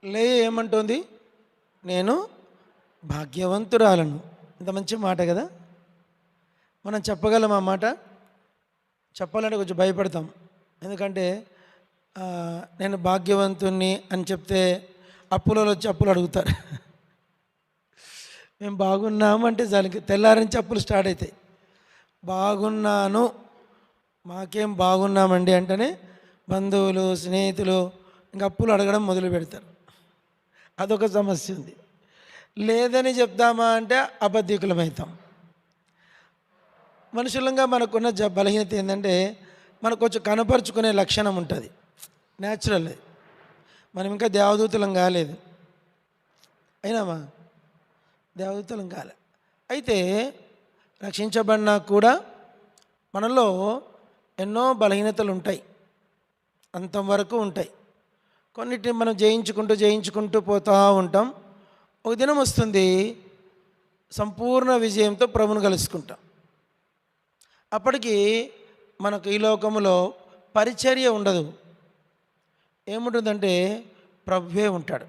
లేయ ఏమంటోంది? నేను భాగ్యవంతురాలను. ఇంత మంచి మాట కదా. మనం చెప్పగలం ఆ మాట? చెప్పాలంటే కొంచెం భయపడతాం. ఎందుకంటే నేను భాగ్యవంతుణ్ణి అని చెప్తే అప్పులలో వచ్చి అప్పులు అడుగుతారు. మేము బాగున్నామంటే దానికి తెల్లారి నుంచి అప్పులు స్టార్ట్ అవుతాయి. బాగున్నాను, మాకేం బాగున్నామండి అంటేనే బంధువులు స్నేహితులు ఇంక అప్పులు అడగడం మొదలు పెడతారు. అదొక సమస్య ఉంది. లేదని చెప్దామా అంటే అబద్ధికులమవుతాం. మనుషులంగా మనకున్న బలహీనత ఏంటంటే మనకు కొంచెం కనపరుచుకునే లక్షణం ఉంటుంది. న్యాచురల్. మనం ఇంకా దేవదూతలం కాలేదు. అయినామా? దేవదూతలం కాలే. అయితే రక్షించబడినా కూడా మనలో ఎన్నో బలహీనతలు ఉంటాయి. అంతవరకు ఉంటాయి. కొన్నిటిని మనం జయించుకుంటూ పోతూ ఉంటాం. ఒక దినం వస్తుంది, సంపూర్ణ విజయంతో ప్రభువును కలుసుకుంటాం. అప్పటికి మనకు ఈ లోకములో పరిచర్య ఉండదు. ఏముంటుందంటే ప్రభువే ఉంటాడు.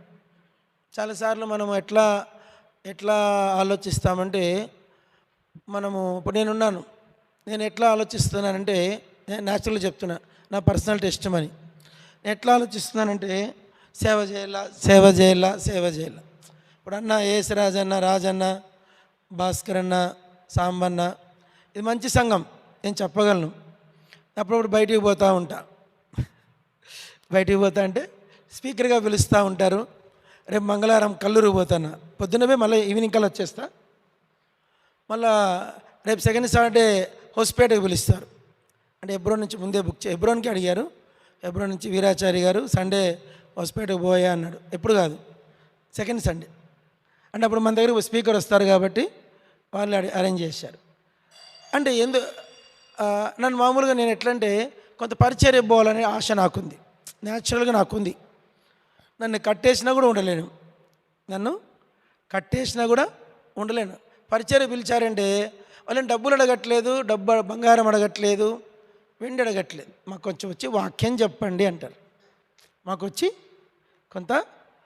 చాలాసార్లు మనం ఎట్లా ఆలోచిస్తామంటే, ఇప్పుడు నేను ఎట్లా ఆలోచిస్తున్నానంటే, నేను న్యాచురల్గా చెప్తున్నా, నా పర్సనల్ టెస్ట్ అని. నేను ఎట్లా ఆలోచిస్తున్నానంటే సేవ చేయాల. ఇప్పుడు అన్న యేసరాజన్న, రాజన్న, భాస్కర్ అన్న, సాంబన్న, ఇది మంచి సంఘం, నేను చెప్పగలను. అప్పుడప్పుడు బయటికి పోతూ ఉంటా. అంటే స్పీకర్గా పిలుస్తూ ఉంటారు. రేపు మంగళవారం కల్లూరు పోతాను, పొద్దున్నవే మళ్ళీ ఈవినింగ్ కల్లా వచ్చేస్తా. మళ్ళా రేపు సెకండ్ సాటర్డే హోస్పేటకి పిలుస్తారు. అంటే హెబ్రోన్ నుంచి ముందే హెబ్రోన్కి అడిగారు. హెబ్రోన్ నుంచి వీరాచారి గారు సండే హోస్పేటకి పోయా అన్నాడు. ఎప్పుడు కాదు, సెకండ్ సండే. అంటే అప్పుడు మన దగ్గర స్పీకర్ వస్తారు కాబట్టి వాళ్ళు అరేంజ్ చేశారు. అంటే నన్ను మామూలుగా నేను ఎట్లంటే కొంత పరిచర్య పోవాలనే ఆశ నాకుంది, న్యాచురల్గా నాకుంది. నన్ను కట్టేసినా కూడా ఉండలేను. పరిచర్య పిలిచారంటే వాళ్ళని డబ్బులు అడగట్లేదు, బంగారం అడగట్లేదు, వెండి అడగట్లేదు. మాకు కొంచెం వచ్చి వాక్యం చెప్పండి అంటారు. మాకు వచ్చి కొంత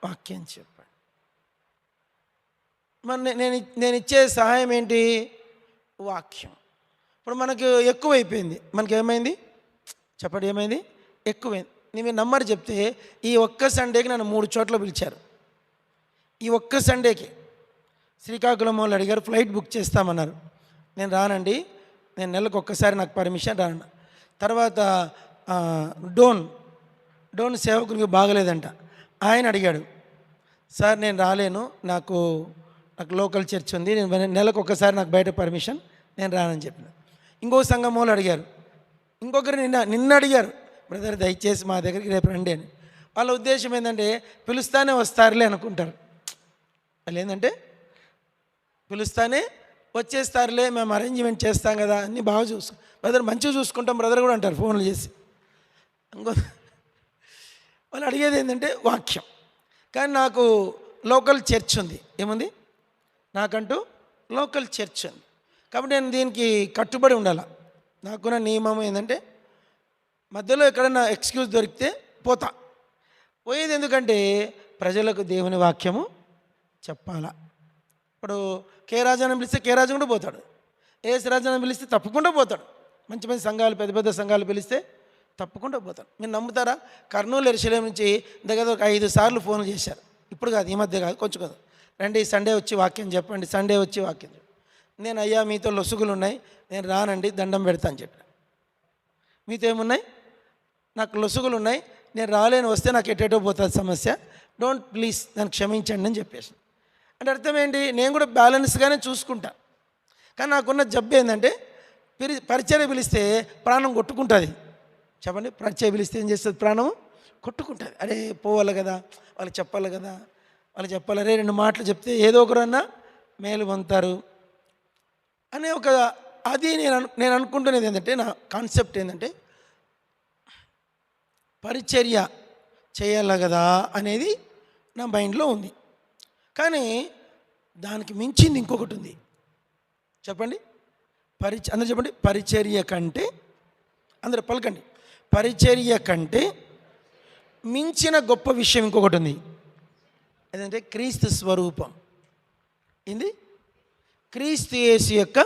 వాక్యం చెప్పండి. మరి నేను ఇచ్చే సహాయం ఏంటి? వాక్యం. ఇప్పుడు మనకు ఎక్కువైపోయింది. మనకి ఏమైంది చెప్పండి? ఏమైంది? ఎక్కువైంది. నేను నమ్మరు చెప్తే ఈ ఒక్క సండేకి నన్ను 3 చోట్ల పిలిచారు. ఈ ఒక్క సండేకి శ్రీకాకుళం వాళ్ళు అడిగారు, ఫ్లైట్ బుక్ చేస్తామన్నారు. నేను రానండి, నేను నెలకు ఒక్కసారి నాకు పర్మిషన్ రాను. తర్వాత డోన్ సేవకునికి బాగలేదంట, ఆయన అడిగాడు, సార్ నేను రాలేను, నాకు లోకల్ చర్చ్ ఉంది, నేను నెలకు ఒక్కసారి నాకు బయట పర్మిషన్, నేను రానని చెప్పిన. ఇంకో సంఘం వాళ్ళు అడిగారు, ఇంకొకరు నిన్న అడిగారు, బ్రదర్ దయచేసి మా దగ్గరికి రేపు రండి అని. వాళ్ళ ఉద్దేశం ఏంటంటే పిలుస్తానే వస్తారులే అనుకుంటారు. వాళ్ళు ఏంటంటే పిలుస్తానే వచ్చేస్తారులే, మేము అరేంజ్మెంట్ చేస్తాం కదా, అన్నీ బాగా బ్రదర్ మంచిగా చూసుకుంటాం బ్రదర్ కూడా అంటారు ఫోన్లు చేసి. ఇంకో వాళ్ళు అడిగేది ఏంటంటే వాక్యం. కానీ నాకు లోకల్ చర్చ్ ఉంది. ఏముంది? నాకంటూ లోకల్ చర్చ్ ఉంది. కాబట్టి నేను దీనికి కట్టుబడి ఉండాలి. నాకున్న నియమం ఏంటంటే మధ్యలో ఎక్కడన్నా ఎక్స్క్యూజ్ దొరికితే పోయేది. ఎందుకంటే ప్రజలకు దేవుని వాక్యము చెప్పాలా. ఇప్పుడు కే రాజాని పిలిస్తే కే రాజు కూడా పోతాడు, ఏఎస్ రాజాని పిలిస్తే తప్పకుండా పోతాడు. మంచి మంచి సంఘాలు, పెద్ద సంఘాలు పిలిస్తే తప్పకుండా పోతాడు. మీరు నమ్ముతారా? కర్నూలు ఎరుశలేం నుంచి దగ్గర ఒక 5 సార్లు ఫోన్లు చేశారు. ఇప్పుడు కాదు, ఈ మధ్య కాదు, కొంచెం కాదు. రండి సండే వచ్చి వాక్యం చెప్పండి, సండే వచ్చి వాక్యం చెప్పండి. నేను అయ్యా మీతో లొసుగులు ఉన్నాయి, నేను రానండి, దండం పెడతాను చెప్పాను. మీతో ఏమున్నాయి? నాకు లొసుగులు ఉన్నాయి, నేను రాలేని, వస్తే నాకు ఎటేటో పోతుంది సమస్య, డోంట్ ప్లీజ్ నన్ను క్షమించండి అని చెప్పేసి. అంటే అర్థం ఏంటి? నేను కూడా బ్యాలెన్స్గానే చూసుకుంటా. కానీ నాకున్న జబ్బు ఏంటంటే పరిచర్య పిలిస్తే ప్రాణం కొట్టుకుంటుంది. చెప్పండి, పరిచర్య పిలిస్తే ఏం చేస్తుంది? ప్రాణం కొట్టుకుంటుంది. అరే పోవాలి కదా, వాళ్ళకి చెప్పాలి కదా, వాళ్ళకి చెప్పాలి, అరే 2 మాటలు చెప్తే ఏదో ఒకరన్నా మేలు పొందుతారు అనే అది నేను అనుకుంటున్నది ఏంటంటే, నా కాన్సెప్ట్ ఏంటంటే పరిచర్య చేయాలి కదా అనేది నా మైండ్లో ఉంది. కానీ దానికి మించింది ఇంకొకటి ఉంది. చెప్పండి, అందరూ చెప్పండి. పరిచర్య కంటే, అందరూ పలకండి, పరిచర్య కంటే మించిన గొప్ప విషయం ఇంకొకటి ఉంది. ఏదంటే క్రీస్తు స్వరూపం. ఇది క్రీస్తు యేసు యొక్క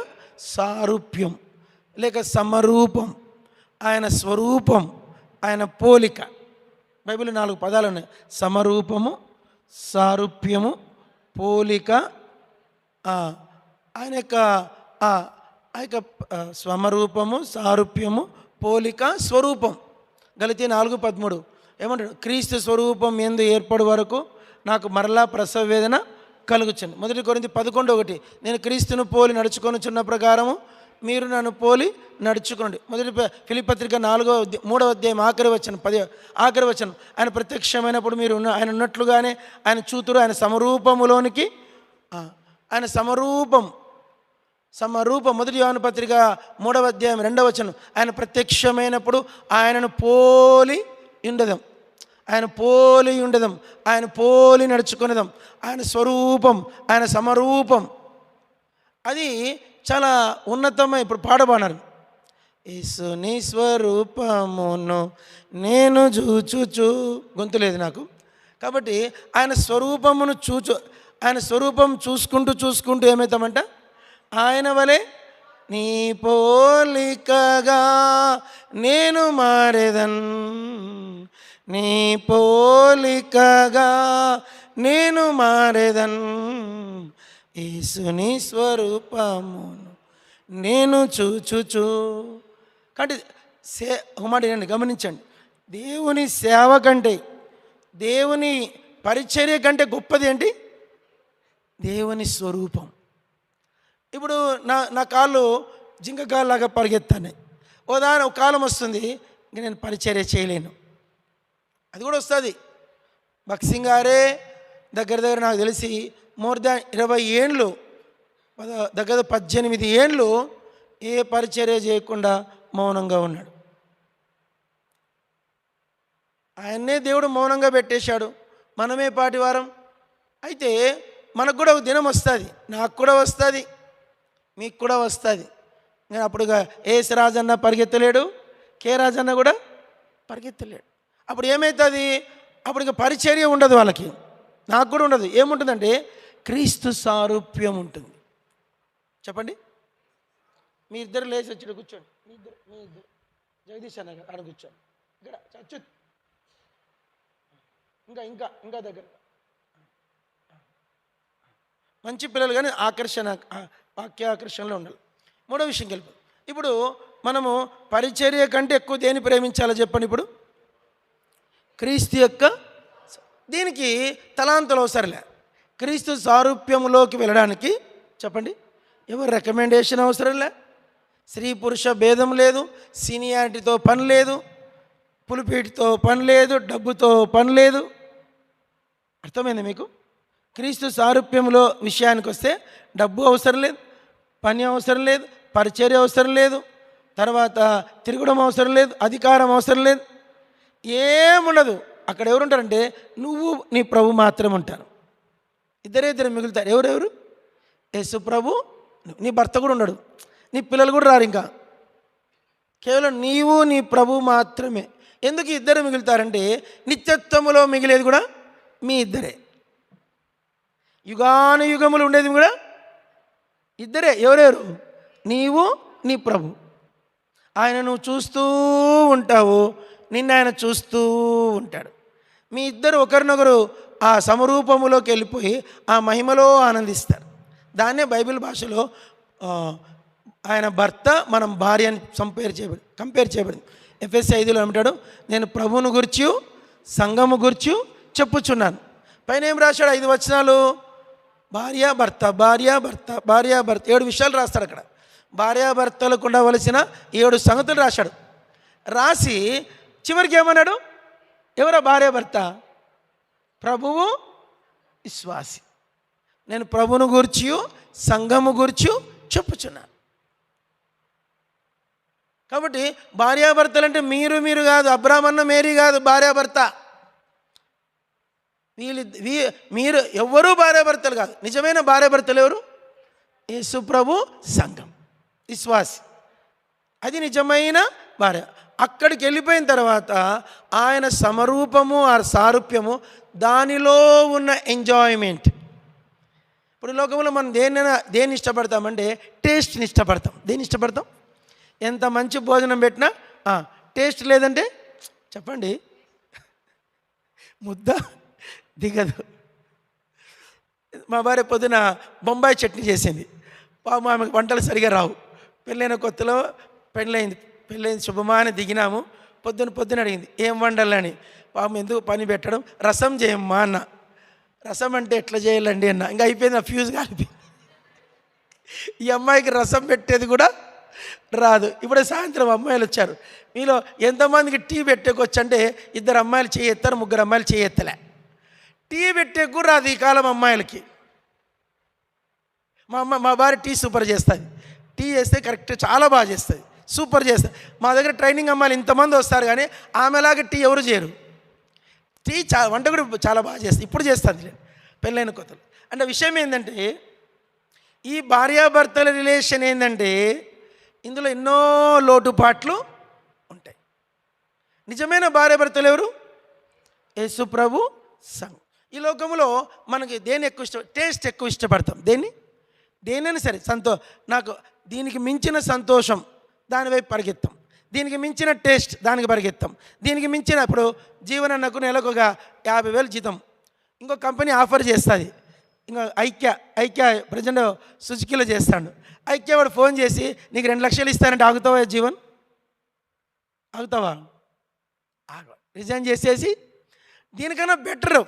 సారూప్యం లేక సమరూపం, ఆయన స్వరూపం, ఆయన పోలిక. బైబిల్ 4 పదాలు ఉన్నాయి: సమరూపము, సారూప్యము, పోలిక. ఆయన యొక్క సమరూపము, సారూప్యము, పోలిక, స్వరూపం. గలతీ 4:13 ఏమంటాడు? క్రీస్తు స్వరూపం యందు ఏర్పడు వరకు నాకు మరలా ప్రసవ వేదన కలుగుచుంది. 1 కొరింథీ 11:1 నేను క్రీస్తును పోలి నడుచుకొనుచున్న ప్రకారము మీరు నన్ను పోలి నడుచుకోండి. ఫిలిప్పీ పత్రిక 3వ అధ్యాయం ఆఖరి వచనం ఆయన ప్రత్యక్షమైనప్పుడు మీరు ఆయన ఉన్నట్లుగానే ఆయన చూతురు. ఆయన సమరూపములోనికి ఆయన సమరూపం 1 యోహాను పత్రిక 3వ అధ్యాయం 2వ వచనం ఆయన ప్రత్యక్షమైనప్పుడు ఆయనను పోలి ఉండదాం, ఆయన పోలి నడుచుకునేదాం. ఆయన స్వరూపం, ఆయన సమరూపం, అది చాలా ఉన్నతమైన. ఇప్పుడు పాడబడినారు, యేసుని స్వరూపమును నేను చూచుచు. గొంతు లేదు నాకు, కాబట్టి ఆయన స్వరూపమును ఆయన స్వరూపం చూసుకుంటూ ఏమవుతామంట? ఆయన వలె నీ పోలికగా నేను మారేదన్, నీ పోలికగా నేను మారేదన్, యేసుని స్వరూపమును నేను చూచుచు. కాబట్టి ఒక మాట గమనించండి, దేవుని సేవ కంటే, దేవుని పరిచర్య కంటే గొప్పది ఏంటి? దేవుని స్వరూపం. ఇప్పుడు నా కాళ్ళు జింక కాళ్ళలాగా పరిగెత్తాను. ఒక కాలం వస్తుంది ఇంక నేను పరిచర్య చేయలేను, అది కూడా వస్తుంది. భక్సింగ్ గారే దగ్గర నాకు తెలిసి మోర్ దాన్ 20 ఏళ్ళు, దగ్గర 18 ఏళ్ళు ఏ పరిచర్య చేయకుండా మౌనంగా ఉన్నాడు. ఆయన్నే దేవుడు మౌనంగా పెట్టేశాడు, మనమే పాటివారం. అయితే మనకు కూడా ఒక దినం వస్తుంది, నాకు కూడా వస్తుంది, మీకు కూడా వస్తుంది. నేను అప్పుడుగా ఏస్ రాజన్న పరిగెత్తలేడు, కే రాజన్న కూడా పరిగెత్తలేడు. అప్పుడు ఏమవుతుంది? అప్పుడు ఇక పరిచర్య ఉండదు వాళ్ళకి, నాకు కూడా ఉండదు. ఏముంటుందంటే క్రీస్తు సారూప్యం ఉంటుంది. చెప్పండి. మీ ఇద్దరు లేచి వచ్చి కూర్చోండి. మీ ఇద్దరు జగదీష్ అన్న ఆడ కూర్చోండి. ఇక్కడ అచ్యుత్, ఇంకా దగ్గర మంచి పిల్లలు, కానీ వాక్య ఆకర్షణలో ఉండాలి. 3వ విషయం గెలుపు. ఇప్పుడు మనము పరిచర్య కంటే ఎక్కువ దేన్ని ప్రేమించాలో చెప్పండి. ఇప్పుడు క్రీస్తు యొక్క, దీనికి తలాంతులు అవసరంలే. క్రీస్తు సారూప్యంలోకి వెళ్ళడానికి చెప్పండి, ఎవరు రికమెండేషన్ అవసరంలే, స్త్రీ పురుష భేదం లేదు, సీనియారిటీతో పని లేదు, పులిపేటితో పని లేదు, డబ్బుతో పని లేదు. అర్థమైంది మీకు? క్రీస్తు సారూప్యంలో విషయానికి వస్తే డబ్బు అవసరం లేదు, పని అవసరం లేదు, పరిచర్య అవసరం లేదు, తర్వాత తిరగడం అవసరం లేదు, అధికారం అవసరం లేదు, ఏముండదు. అక్కడ ఎవరుంటారంటే నువ్వు నీ ప్రభు మాత్రం ఉంటారు. ఇద్దరు మిగులుతారు. ఎవరెవరు? యేసు ప్రభు, నీ భర్త కూడా ఉండడు, నీ పిల్లలు కూడా రారు, ఇంకా కేవలం నీవు నీ ప్రభు మాత్రమే. ఎందుకు ఇద్దరు మిగులుతారంటే నిత్యత్వములో మిగిలేది కూడా మీ ఇద్దరే, యుగానుయుగములు ఉండేది కూడా ఇద్దరే. ఎవరెవరు? నీవు నీ ప్రభు. ఆయన నువ్వు చూస్తూ ఉంటావు, నిన్ను ఆయన చూస్తూ ఉంటాడు. మీ ఇద్దరు ఒకరినొకరు ఆ సమరూపములోకి వెళ్ళిపోయి ఆ మహిమలో ఆనందిస్తారు. దాన్నే బైబిల్ భాషలో ఆయన భర్త, మనం భార్య అని కంపేర్ చేయబడింది. ఎఫెసీ 5లో ఏమంటాడు? నేను ప్రభువును గురించి సంఘము గురించి చెప్పుచున్నాను. పైన ఏం రాశాడు? 5 వచనాలు, భార్యాభర్త 7 విషయాలు రాస్తాడు అక్కడ. భార్యాభర్తలకు ఉండవలసిన 7 సంగతులు రాశాడు. రాసి చివరికి ఏమన్నాడు? ఎవరో భార్యాభర్త? ప్రభువు, విశ్వాసి. నేను ప్రభువును గూర్చి సంఘము గూర్చి చెప్పుచున్నాను. కాబట్టి భార్యాభర్తలు అంటే మీరు కాదు, అబ్రాహ్మణ మేరీ కాదు భార్యాభర్త. మీరు ఎవ్వరూ భార్యాభర్తలు కాదు. నిజమైన భార్యాభర్తలు ఎవరు? యేసు ప్రభు, సంఘం, విశ్వాసి. అది నిజమైన భార్య. అక్కడికి వెళ్ళిపోయిన తర్వాత ఆయన సమరూపము, ఆ సారూప్యము దానిలో ఉన్న ఎంజాయ్మెంట్. ఇప్పుడు లోకంలో మనం దేన్ని ఇష్టపడతామంటే టేస్ట్ని ఇష్టపడతాం. దేన్ని ఇష్టపడతాం? ఎంత మంచి భోజనం పెట్టినా టేస్ట్ లేదంటే చెప్పండి ముద్ద దిగదు. మా భార్య పొద్దున బొంబాయి చట్నీ చేసింది. ఆమెకు వంటలు సరిగా రావు. పెళ్ళైన కొత్తలో పెళ్ళైంది శుభమాని దిగినాము. పొద్దున అడిగింది ఏం వండాలని. పాపం ఎందుకు పని పెట్టడం, రసం చేయమ్మా అన్న. రసం అంటే ఎట్లా చేయాలండి అన్న. ఇంకా అయిపోయింది, నా ఫ్యూజ్ కాలిపోయింది. ఈ అమ్మాయికి రసం పెట్టేది కూడా రాదు. ఇప్పుడు సాయంత్రం అమ్మాయిలు వచ్చారు. మీలో ఎంతమందికి టీ పెట్టేకొచ్చు అంటే 2 అమ్మాయిలు చేయెత్తారు, 3 అమ్మాయిలు చేయెత్తలే. టీ పెట్టేకు రాదు ఈ కాలం అమ్మాయిలకి. మా భార్య టీ సూపర్ చేస్తుంది. టీ చేస్తే కరెక్ట్ చాలా బాగా చేస్తుంది, సూపర్ చేస్తుంది. మా దగ్గర ట్రైనింగ్ అమ్మాయిలు ఇంతమంది వస్తారు కానీ ఆమెలాగా టీ ఎవరు చేయరు. టీ వంట కూడా చాలా బాగా చేస్తుంది. ఇప్పుడు చేస్తుంది పెళ్ళైన కొత్తలు. అంటే విషయం ఏంటంటే ఈ భార్యాభర్తల రిలేషన్ ఏంటంటే ఇందులో ఎన్నో లోటుపాట్లు ఉంటాయి. నిజమైన భార్యాభర్తలు ఎవరు? యేసు ప్రభు సంఘం. ఈ లోకంలో మనకి దేన్ని ఎక్కువ టేస్ట్ ఎక్కువ ఇష్టపడతాం. దేనైనా సరే నాకు దీనికి మించిన సంతోషం దాని వైపు పరిగెత్తాం, దీనికి మించిన టేస్ట్ దానికి పరిగెత్తాం, దీనికి మించిన ఇప్పుడు జీవనన్నకు నెలకు ఒక 50,000 జీతం ఇంకో కంపెనీ ఆఫర్ చేస్తుంది. ఇంకా ఐక్య ప్రజెంట్ సుజుకిలో చేస్తాడు. ఐక్య వాడు ఫోన్ చేసి నీకు 2 లక్షలు ఇస్తానంటే ఆగుతావా? ఆగుతావా? రిజైన్ చేసేసి దీనికన్నా బెటర్.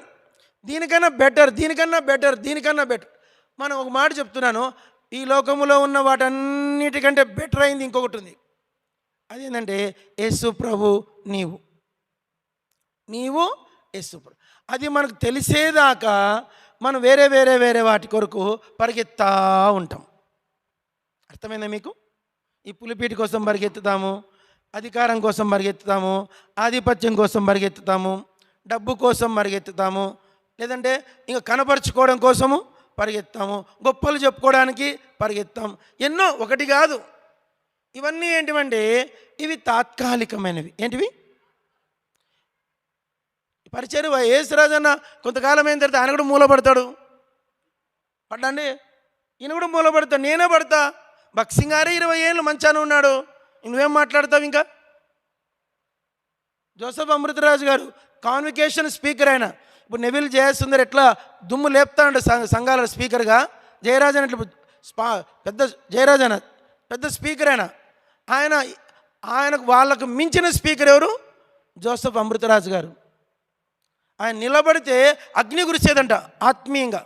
మనం ఒక మాట చెప్తున్నాను, ఈ లోకములో ఉన్న వాటన్నిటికంటే బెటర్ అయింది ఇంకొకటి ఉంది. అదేంటంటే యేసు ప్రభు నీవు యేసు ప్రభు. అది మనకు తెలిసేదాకా మనం వేరే వాటి కొరకు పరిగెత్తా ఉంటాం. అర్థమైందా మీకు? ఈ పులిపీటి కోసం పరిగెత్తుతాము, అధికారం కోసం పరిగెత్తుతాము, ఆధిపత్యం కోసం పరిగెత్తుతాము, డబ్బు కోసం పరిగెత్తుతాము, లేదంటే ఇంకా కనపరుచుకోవడం కోసము పరిగెత్తాము, గొప్పలు చెప్పుకోవడానికి పరిగెత్తాము. ఎన్నో, ఒకటి కాదు. ఇవన్నీ ఏంటివంటే ఇవి తాత్కాలికమైనవి. ఏంటివి? పరిచయం యేసురాజన్న కొంతకాలం అయిన తర్వాత ఆయన కూడా మూలపడతాడు. పడ్డండి, ఈయన కూడా మూలపడతాడు. నేనే పడతా. బక్సింగ్ గారే 20 ఏళ్ళు మంచాన ఉన్నాడు, నువ్వేం మాట్లాడతావు? ఇంకా జోసెఫ్ అమృతరాజు గారు కాన్వికేషన్ స్పీకర్ ఆయన. ఇప్పుడు నెవిల్ జయసుందర్ ఎట్లా దుమ్ము లేపుతాడు సంఘాల స్పీకర్గా, జయరాజన్ ఎట్లా పెద్ద స్పీకర్ ఆయనకు వాళ్ళకు మించిన స్పీకర్ ఎవరు? జోసెఫ్ అమృతరాజు గారు. ఆయన నిలబడితే అగ్ని కురిసేదంట ఆత్మీయంగా.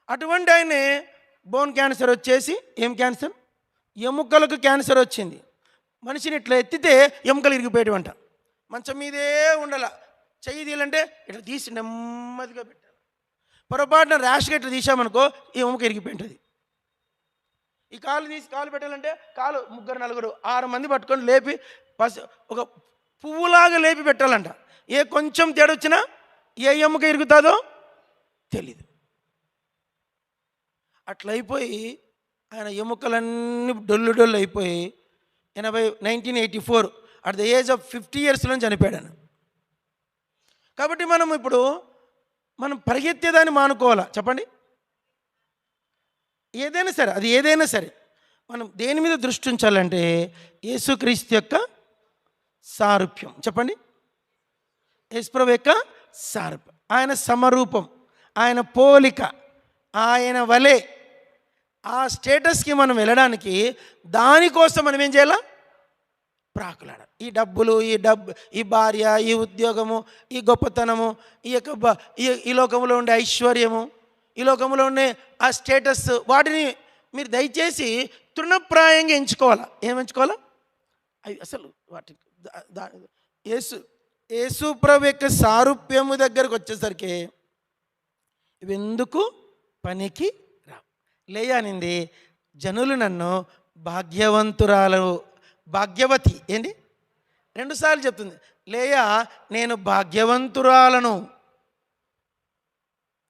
అటువంటి ఆయనే బోన్ క్యాన్సర్ వచ్చేసి, ఏం క్యాన్సర్? ఎముకలకు క్యాన్సర్ వచ్చింది. మనిషిని ఇట్లా ఎత్తితే ఎముకలు ఇరిగిపోయేటంట. మంచం మీదే ఉండాల. చెయ్యి తీయాలంటే ఇట్లా తీసి నెమ్మదిగా పెట్టాలి. పొరపాటున ర్యాష్గా ఇట్లా తీసామనుకో ఈ ఎముక ఇరిగిపోయింటుంది. ఈ కాలు పెట్టాలంటే 3, 4, 6 మంది పట్టుకొని లేపి ఒక పువ్వులాగా లేపి పెట్టాలంట. కొంచెం తేడొచ్చినా ఏ ఎముక ఇరుగుతుందో తెలీదు. అట్లయిపోయి ఆయన ఎముకలన్నీ డొల్లు అయిపోయి 1984 అట్ ద ఏజ్ ఆఫ్ 50 yearsలో చనిపోయాడు ఆయన. కాబట్టి మనం పరిగెత్తేదాన్ని మానుకోవాలా? చెప్పండి. ఏదైనా సరే మనం దేని మీద దృష్టి ఉంచాలంటే యేసుక్రీస్తు యొక్క సారూప్యం. చెప్పండి. యేసుప్రభు యొక్క సారూప్యం, ఆయన సమరూపం, ఆయన పోలిక, ఆయన వలె ఆ స్టేటస్కి మనం వెళ్ళడానికి దానికోసం మనం ఏం చేయాలా? ప్రాకులాడాలి. ఈ భార్య, ఈ ఉద్యోగము, ఈ గొప్పతనము, ఈ లోకంలో ఉండే ఐశ్వర్యము, ఈ లోకంలో ఉండే ఆ స్టేటస్, వాటిని మీరు దయచేసి తృణప్రాయంగా ఎంచుకోవాలా. ఏమెంచుకోవాలా? అవి అసలు వాటి యేసు ప్రభు యొక్క సారూప్యము దగ్గరకు వచ్చేసరికి ఇవెందుకు పనికి రావు. లేయానింది, జనులు నన్ను భాగ్యవతి ఏంటి 2 సార్లు చెప్తుంది. లేయా నేను భాగ్యవంతురాలను.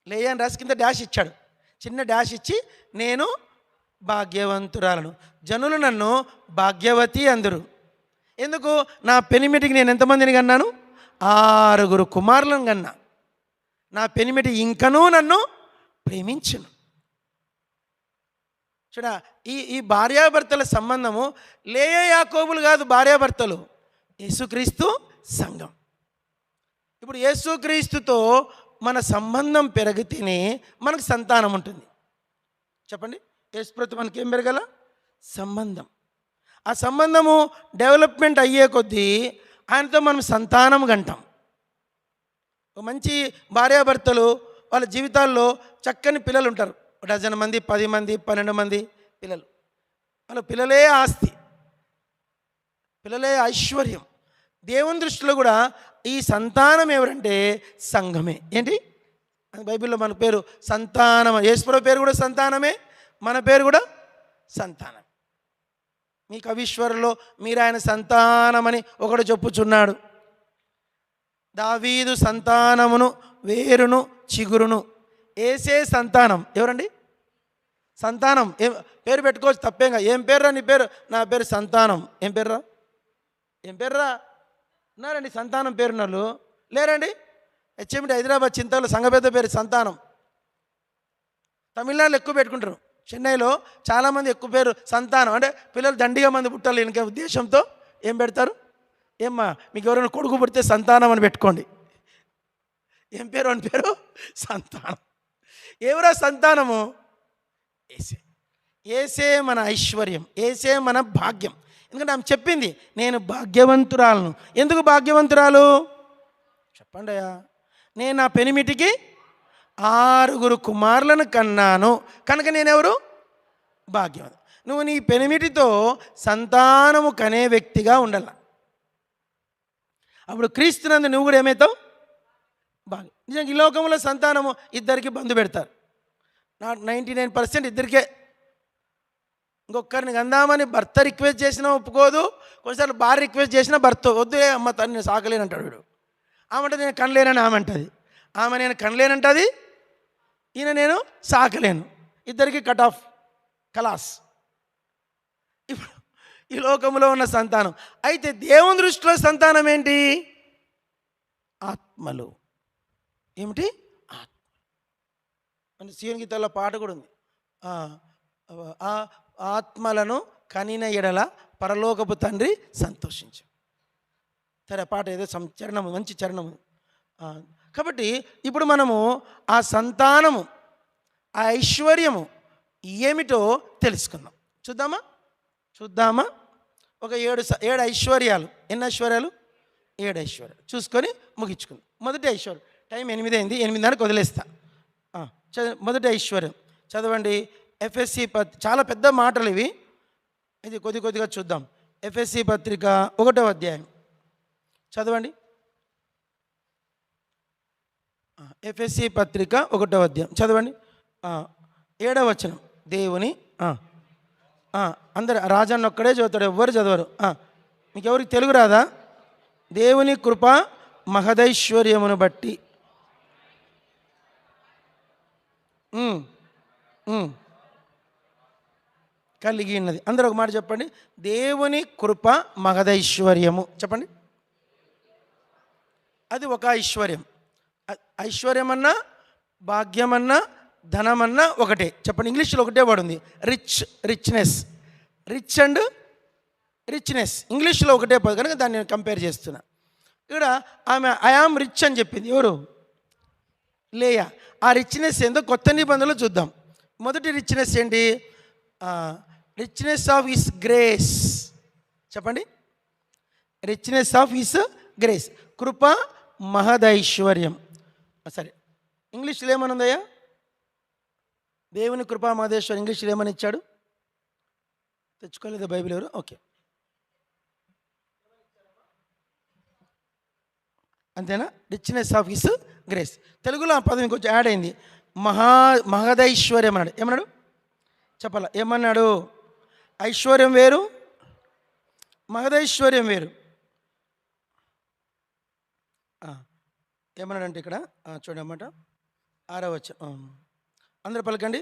లేయా అని రాసి కింద డాష్ ఇచ్చాడు, చిన్న డాష్ ఇచ్చి నేను భాగ్యవంతురాలను. జనులు నన్ను భాగ్యవతి అందరు. ఎందుకు? నా పెనిమిటికి నేను ఎంతమందిని కన్నాను? 6 కుమారులను కన్నా. నా పెనిమిటి ఇంకనూ నన్ను ప్రేమించును. చూడ, ఈ భార్యాభర్తల సంబంధము లేయా యాకోబులు కాదు భార్యాభర్తలు, యేసుక్రీస్తు సంఘం. ఇప్పుడు యేసుక్రీస్తుతో మన సంబంధం పెరిగితేనే మనకు సంతానం ఉంటుంది. చెప్పండి, యేసుప్రభుతో మనకి ఏం పెరగాల? సంబంధం. ఆ సంబంధము డెవలప్మెంట్ అయ్యే కొద్దీ ఆయనతో మనం సంతానం కంటాం. మంచి భార్యాభర్తలు వాళ్ళ జీవితాల్లో చక్కని పిల్లలు ఉంటారు. 10 మంది, 10 మంది, 12 మంది పిల్లలు. వాళ్ళ పిల్లలే ఆస్తి, పిల్లలే ఐశ్వర్యం. దేవుని దృష్టిలో కూడా ఈ సంతానం ఎవరంటే సంఘమే. ఏంటి? బైబిల్లో మన పేరు సంతానం. యేసుప్రభు పేరు కూడా సంతానమే, మన పేరు కూడా సంతానం. మీ కవీశ్వరులో మీరు ఆయన సంతానమని ఒకడు చెప్పుచున్నాడు. దావీదు సంతానమును వేరును చిగురును. ఏసే సంతానం. ఎవరండి? సంతానం. పేరు పెట్టుకోవచ్చు, తప్పేంగా. ఏం పేరురా నీ పేరు? నా పేరు సంతానం. ఏం పేరురా? ఏం పేరురా? ఉన్నారండి సంతానం పేరున్నోళ్ళు? లేరండి. హెచ్ఎండి హైదరాబాద్ చింతలో సంఘపెద్ద పేరు సంతానం. తమిళనాడులో ఎక్కువ పెట్టుకుంటారు. చెన్నైలో చాలామంది ఎక్కువ పేరు సంతానం. అంటే పిల్లలు దండిగా మంది పుట్టాలి ఇంకే ఉద్దేశంతో ఏం పెడతారు? ఏమ్మా మీకు ఎవరైనా కొడుకు పుడితే సంతానం అని పెట్టుకోండి. ఏం పేరు అని పేరు? సంతానం. ఎవరా సంతానము? ఏసే. ఏసే మన ఐశ్వర్యం, ఏసే మన భాగ్యం. ఎందుకంటే ఆమె చెప్పింది, నేను భాగ్యవంతురాలను. ఎందుకు భాగ్యవంతురాలు చెప్పండి అయ్యా? నేను నా పెనిమిటికి 6 కుమారులను కన్నాను కనుక నేనెవరు? భాగ్యవంతుడు. నువ్వు నీ పెనిమిటితో సంతానము కనే వ్యక్తిగా ఉండాల. అప్పుడు క్రీస్తునందు నువ్వు కూడా ఏమవుతావు? భాగ్యం. నిజంగా ఈ లోకంలో సంతానము ఇద్దరికి బంధు పెడతారు. 99% ఇద్దరికే. ఇంకొకరిని అందామని భర్త రిక్వెస్ట్ చేసినా ఒప్పుకోదు. కొన్నిసార్లు భార్య రిక్వెస్ట్ చేసినా భర్త వద్దు, అమ్మ తను నేను సాకలేనంటాడు వీడు. ఆమె నేను కనలేనని ఆమె అంటుంది, ఆమె నేను కనలేనంటుంది, ఈయన నేను సాకలేను. ఇద్దరికి కట్ ఆఫ్, కలాస్. ఇప్పుడు ఈ లోకంలో ఉన్న సంతానం. అయితే దేవుని దృష్టిలో సంతానం ఏంటి? ఆత్మలు. ఏమిటి? ఆత్మ. అంటే సీఎన్ గీతాల్లో పాట కూడా ఉంది, ఆత్మలను కనిన ఎడల పరలోకపు తండ్రి సంతోషించు. సరే, పాట ఏదో చరణము, మంచి చరణము. కాబట్టి ఇప్పుడు మనము ఆ సంతానము, ఆ ఐశ్వర్యము ఏమిటో తెలుసుకుందాం. చూద్దామా? ఒక 7 ఐశ్వర్యాలు. ఎన్ని ఐశ్వర్యాలు? 7 ఐశ్వర్యాలు చూసుకొని ముగించుకుందాం. మొదటి ఐశ్వర్యం. టైం 8 అయింది, 8 వదిలేస్తా. మొదటి ఐశ్వర్యం చదవండి. ఎఫ్ఎస్సి చాలా పెద్ద మాటలు ఇవి, ఇది కొద్దిగా చూద్దాం. ఎఫ్ఎస్సి పత్రిక 1వ అధ్యాయం చదవండి. ఎఫ్ఎస్సి పత్రిక 1వ అధ్యాయం చదవండి. 7వ వచనం. దేవుని అందరు రాజన్న ఒక్కడే చదువుతాడు, ఎవ్వరు చదవరు. మీకు ఎవరికి తెలుగు రాదా? దేవుని కృప మహదైశ్వర్యమును బట్టి కలిగి ఉన్నది. అందరూ ఒక మాట చెప్పండి. దేవుని కృప మహదైశ్వర్యము. చెప్పండి. అది ఒక ఐశ్వర్యం. ఐశ్వర్యమన్నా భాగ్యమన్నా ధనమన్నా ఒకటే. చెప్పండి. ఇంగ్లీష్లో ఒకటే వర్డ్ ఉంది, రిచ్నెస్. రిచ్ అండ్ రిచ్నెస్ ఇంగ్లీష్లో ఒకటే పదం కనుక దాన్ని నేను కంపేర్ చేస్తున్నా. ఇక్కడ ఆమె ఐ యామ్ రిచ్ అని చెప్పింది. ఎవరు? లేయా. ఆ రిచ్నెస్ ఏందో కొత్త నిబంధనలు చూద్దాం. మొదటి రిచ్నెస్ ఏంటి? Richness of his grace. చెప్పండి. Richness of his grace. కృప మహదైశ్వర్యం. సరే, ఇంగ్లీష్లో ఏమనుందయ్యా? దేవుని కృపా మహదేశ్వర్ ఇంగ్లీష్లో ఏమని ఇచ్చాడు? తెచ్చుకోలేదా బైబిల్ ఎవరు? ఓకే, అంతేనా? Richness of his grace. తెలుగులో ఆ పదం ఇంకొంచెం యాడ్ అయింది. మహదైశ్వర్యం అన్నాడు. ఏమన్నాడు? చెప్పాల. ఏమన్నాడు? ఐశ్వర్యం వేరు, మహదైశ్వర్యం వేరు. ఏమన్నాడంటే ఇక్కడ చూడమాట 6వ వచనం. అందరూ పలకండి.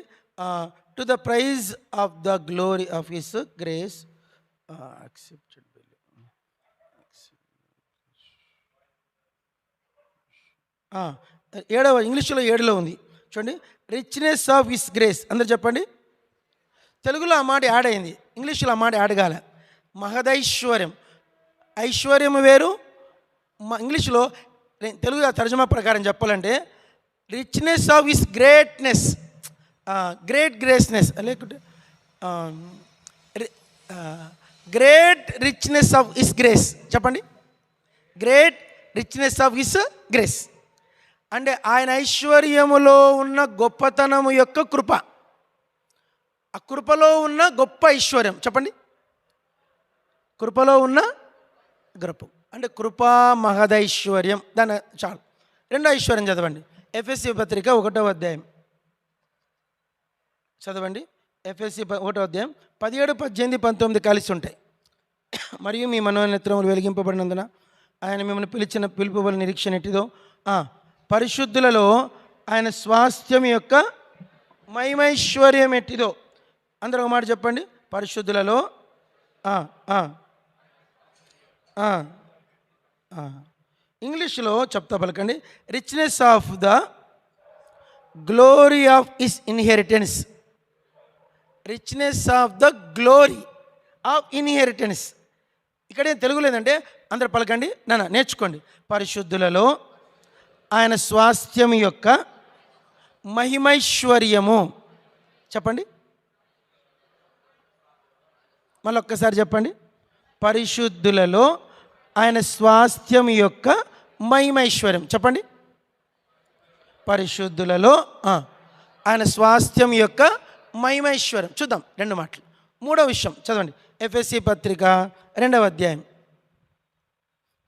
To the praise of the glory of his grace accepted. ఇంగ్లీష్లో 7లో ఉంది చూడండి. Richness of his grace. అందరు చెప్పండి. తెలుగులో ఆ మాట యాడ్ అయింది, ఇంగ్లీష్లో ఆ మాట యాడ్ కాలే. మహదైశ్వర్యం, ఐశ్వర్యం వేరు. ఇంగ్లీష్లో తెలుగు తర్జుమా ప్రకారం చెప్పాలంటే richness of his greatness, great graceness, లేకుంటే great richness of his grace. చెప్పండి. Great richness of his grace అంటే ఆయన ఐశ్వర్యములో ఉన్న గొప్పతనము యొక్క కృప, ఆ కృపలో ఉన్న గొప్ప ఐశ్వర్యం. చెప్పండి. కృపలో ఉన్న కృప అంటే కృపా మహదైశ్వర్యం. దాని చాలు. రెండో ఐశ్వర్యం చదవండి. ఎఫ్ఎస్సి పత్రిక 1వ అధ్యాయం చదవండి. ఎఫ్ఎస్సి 1వ అధ్యాయం 17, 18, 19 కలిసి ఉంటాయి. మరియు మీ మనోనేత్రములు వెలిగింపబడినందున ఆయన మిమ్మల్ని పిలిచిన పిలుపుబల నిరీక్షణ ఎట్టిదో, పరిశుద్ధులలో ఆయన స్వాస్థ్యం యొక్క మహిమైశ్వర్యం ఎట్టిదో. అందరూ ఒక మాట చెప్పండి. పరిశుద్ధులలో ఇంగ్లీష్లో చెప్తా పలకండి. Richness of the glory of his inheritance. Richness of the glory of inheritance. ఇక్కడేం తెలుగు లేదంటే అందరు పలకండి, నేర్చుకోండి. పరిశుద్ధులలో ఆయన స్వాస్థ్యం యొక్క మహిమైశ్వర్యము. చెప్పండి. మళ్ళీ ఒక్కసారి చెప్పండి. పరిశుద్ధులలో ఆయన స్వాస్థ్యం యొక్క మహిమైశ్వర్యం. చెప్పండి. పరిశుద్ధులలో ఆయన స్వాస్థ్యం యొక్క మహిమైశ్వర్యం. చూద్దాం 2 మాటలు. 3వ విషయం చదవండి. ఎఫ్ఎస్సి పత్రిక 2వ అధ్యాయం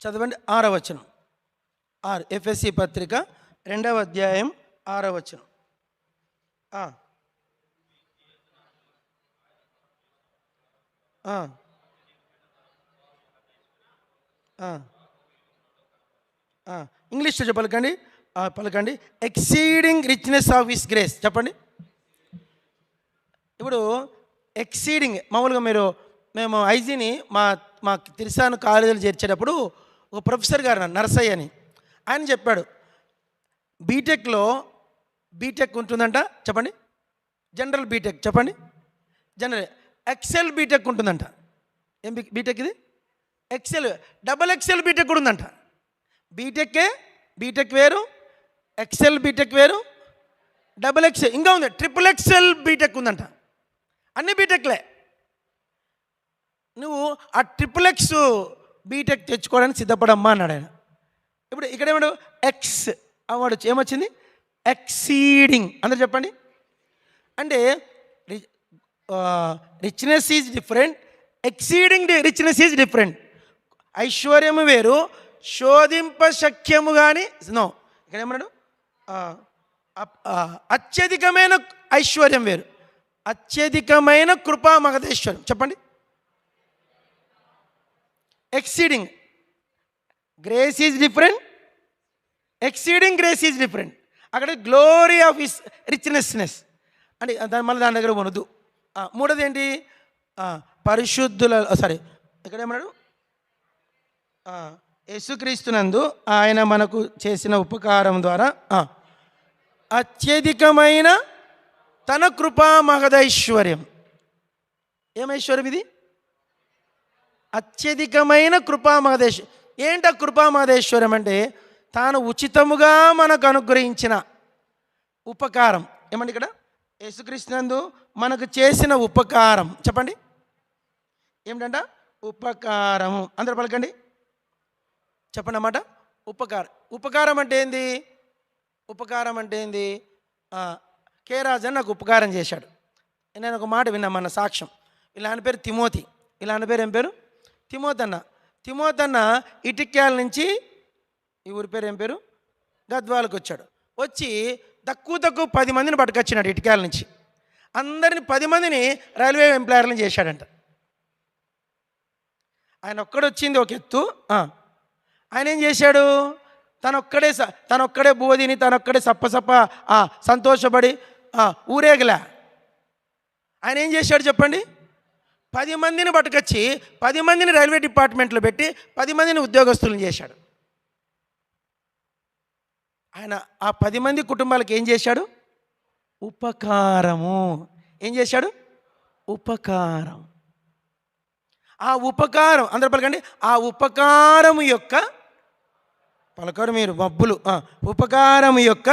చదవండి. 6వ వచనం. ఎఫ్ఎస్సి పత్రిక 2వ అధ్యాయం 6వ వచనం. ఇంగ్లీష్లో చెప్పలకండి. పలకండి. Exceeding richness of his grace. చెప్పండి. ఇప్పుడు ఎక్సీడింగ్ మామూలుగా మేము ఐజీని మా తిరుసాను కాలేజీలో చేర్చేటప్పుడు ఒక ప్రొఫెసర్ గారు నరసయ్య అని ఆయన చెప్పాడు, బీటెక్ ఉంటుందంట. చెప్పండి. General BTech. చెప్పండి. జనరల్ ఎక్సెల్ బీటెక్ ఉంటుందంట. ఏం బీటెక్ ఇది? ఎక్సెల్. డబల్ ఎక్సెల్ బీటెక్ కూడా ఉందంట. బీటెక్ వేరు, ఎక్సెల్ బీటెక్ వేరు, డబల్ ఎక్సెల్ ఇంకా ఉంది, ట్రిపుల్ ఎక్సెల్ బీటెక్ ఉందంట. అన్ని బీటెక్లే. నువ్వు ఆ ట్రిపుల్ ఎక్స్ బీటెక్ తెచ్చుకోవడానికి సిద్ధపడమ్మా అన్నాడు ఆయన. ఇప్పుడు ఇక్కడ ఏమన్నాడు? ఎక్స్ అవార్డు ఏమొచ్చింది? ఎక్సీడింగ్. అందరు చెప్పండి. అంటే richness is different, exceeding richness is different. ఐశ్వర్యము వేరు, శోధింప శక్యము కానీ నో. ఇక్కడ ఏమన్నాడు? అత్యధికమైన ఐశ్వర్యం వేరు, అత్యధికమైన కృపా మహదేశ్వరం. చెప్పండి. Exceeding grace is different, exceeding grace is different. అక్కడ గ్లోరీ ఆఫ్ హిస్ రిచ్నెస్నెస్ అంటే మళ్ళీ దాని దగ్గర కొనద్దు. 3వది ఏంటి? పరిశుద్ధుల ఇక్కడ ఏమన్నాడు? యేసుక్రీస్తునందు ఆయన మనకు చేసిన ఉపకారం ద్వారా అత్యధికమైన తన కృపా మహదైశ్వర్యం. ఏమైశ్వర్యం ఇది? అత్యధికమైన కృపా మహదేశ్వరం. ఏంట కృపా మహదేశ్వరం అంటే తాను ఉచితముగా మనకు అనుగ్రహించిన ఉపకారం. ఏమండి ఇక్కడ? యేసుక్రీస్తునందు మనకు చేసిన ఉపకారం. చెప్పండి. ఏమిటంట? ఉపకారము. అందరూ పలకండి. చెప్పండి అన్నమాట. ఉపకారం అంటే ఏంది? ఉపకారం అంటే ఏంది? కే రాజన్ నాకు ఉపకారం చేశాడు. నేను ఒక మాట విన్నా మన సాక్ష్యం. ఇలా ఆయన పేరు తిమోతి. ఇలా ఆయన పేరు ఏం పేరు? తిమోతన్న. తిమోతన్న ఇటిక్యాల నుంచి ఈ ఊరి పేరు ఏం పేరు? గద్వాలకు వచ్చాడు. వచ్చి తక్కువ 10 మందిని పట్టుకొచ్చినాడు ఇటిక్యాల నుంచి. అందరిని 10 మందిని రైల్వే ఎంప్లాయర్లను చేశాడంట. ఆయన ఒక్కడొచ్చింది ఒక ఎత్తు. ఆయన ఏం చేశాడు? తనొక్కడే బోధిని, తనొక్కడే సప్ప సంతోషపడి ఊరేగలే. ఆయన ఏం చేశాడు చెప్పండి? 10 మందిని పట్టుకొచ్చి 10 మందిని రైల్వే డిపార్ట్మెంట్లో పెట్టి 10 మందిని ఉద్యోగస్తులను చేశాడు. ఆయన ఆ 10 మంది కుటుంబాలకు ఏం చేశాడు? ఉపకారము. ఏం చేశాడు? ఉపకారం. ఆ ఉపకారం అందరూ పలకండి. ఆ ఉపకారము యొక్క పలకరు మీరు మబ్బులు. ఉపకారము యొక్క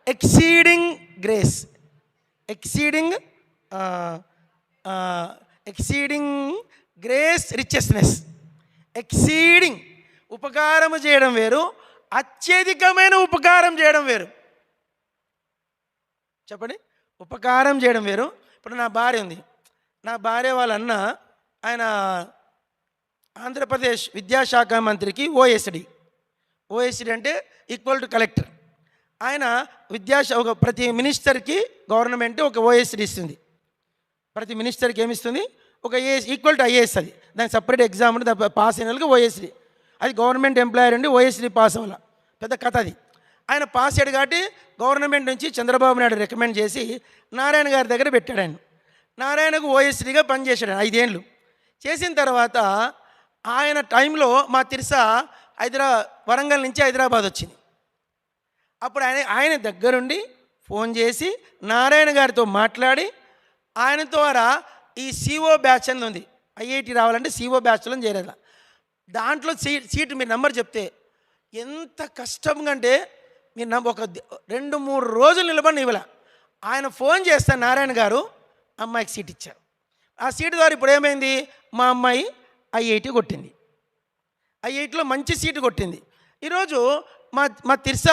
exceeding grace, exceeding exceeding grace richness. Exceeding ఉపకారము చేయడం వేరు, అత్యధికమైన ఉపకారం చేయడం వేరు. చెప్పండి. ఉపకారం చేయడం వేరు. ఇప్పుడు నా భార్య ఉంది. నా భార్య వాళ్ళ అన్న ఆయన ఆంధ్రప్రదేశ్ విద్యాశాఖ మంత్రికి ఓఎస్డి అంటే ఈక్వల్ టు కలెక్టర్. ఆయన ఒక ప్రతి మినిస్టర్కి గవర్నమెంట్ ఒక ఓఎస్డి ఇస్తుంది. ప్రతి మినిస్టర్కి ఏమిస్తుంది? ఒక ఈక్వల్ టు ఐఏఎస్. అది దానికి సపరేట్ ఎగ్జామ్ ఉంటుంది. పాస్ అయిన వాళ్ళకి ఓఎస్డి. అది గవర్నమెంట్ ఎంప్లాయర్ అండి. ఓఎస్డి పాస్ అవ్వాల. పెద్ద కథ అది. ఆయన పాస్ అయ్యాడు కాబట్టి గవర్నమెంట్ నుంచి చంద్రబాబు నాయుడు రికమెండ్ చేసి నారాయణ గారి దగ్గర పెట్టాడు. ఆయన నారాయణకు ఓఎస్డిగా పనిచేశాడు 5 ఏళ్ళు. చేసిన తర్వాత ఆయన టైంలో మా తిరుస వరంగల్ నుంచి హైదరాబాద్ వచ్చింది. అప్పుడు ఆయన దగ్గరుండి ఫోన్ చేసి నారాయణ గారితో మాట్లాడి ఆయన ద్వారా ఈ సిఓ బ్యాచ్ అని ఉంది. ఐఐటి రావాలంటే సిఓ బ్యాచ్లో చేరేదా. దాంట్లో సీటు మీరు నెంబర్ చెప్తే ఎంత కష్టంగా అంటే మీరు ఒక 2-3 రోజులు నిలబడి ఇవ్వలే. ఆయన ఫోన్ చేస్తే నారాయణ గారు అమ్మాయికి సీట్ ఇచ్చారు. ఆ సీటు ద్వారా ఇప్పుడు ఏమైంది? మా అమ్మాయి ఐఐటి కొట్టింది. ఐఐటిలో మంచి సీటు కొట్టింది. ఈరోజు మా తిర్స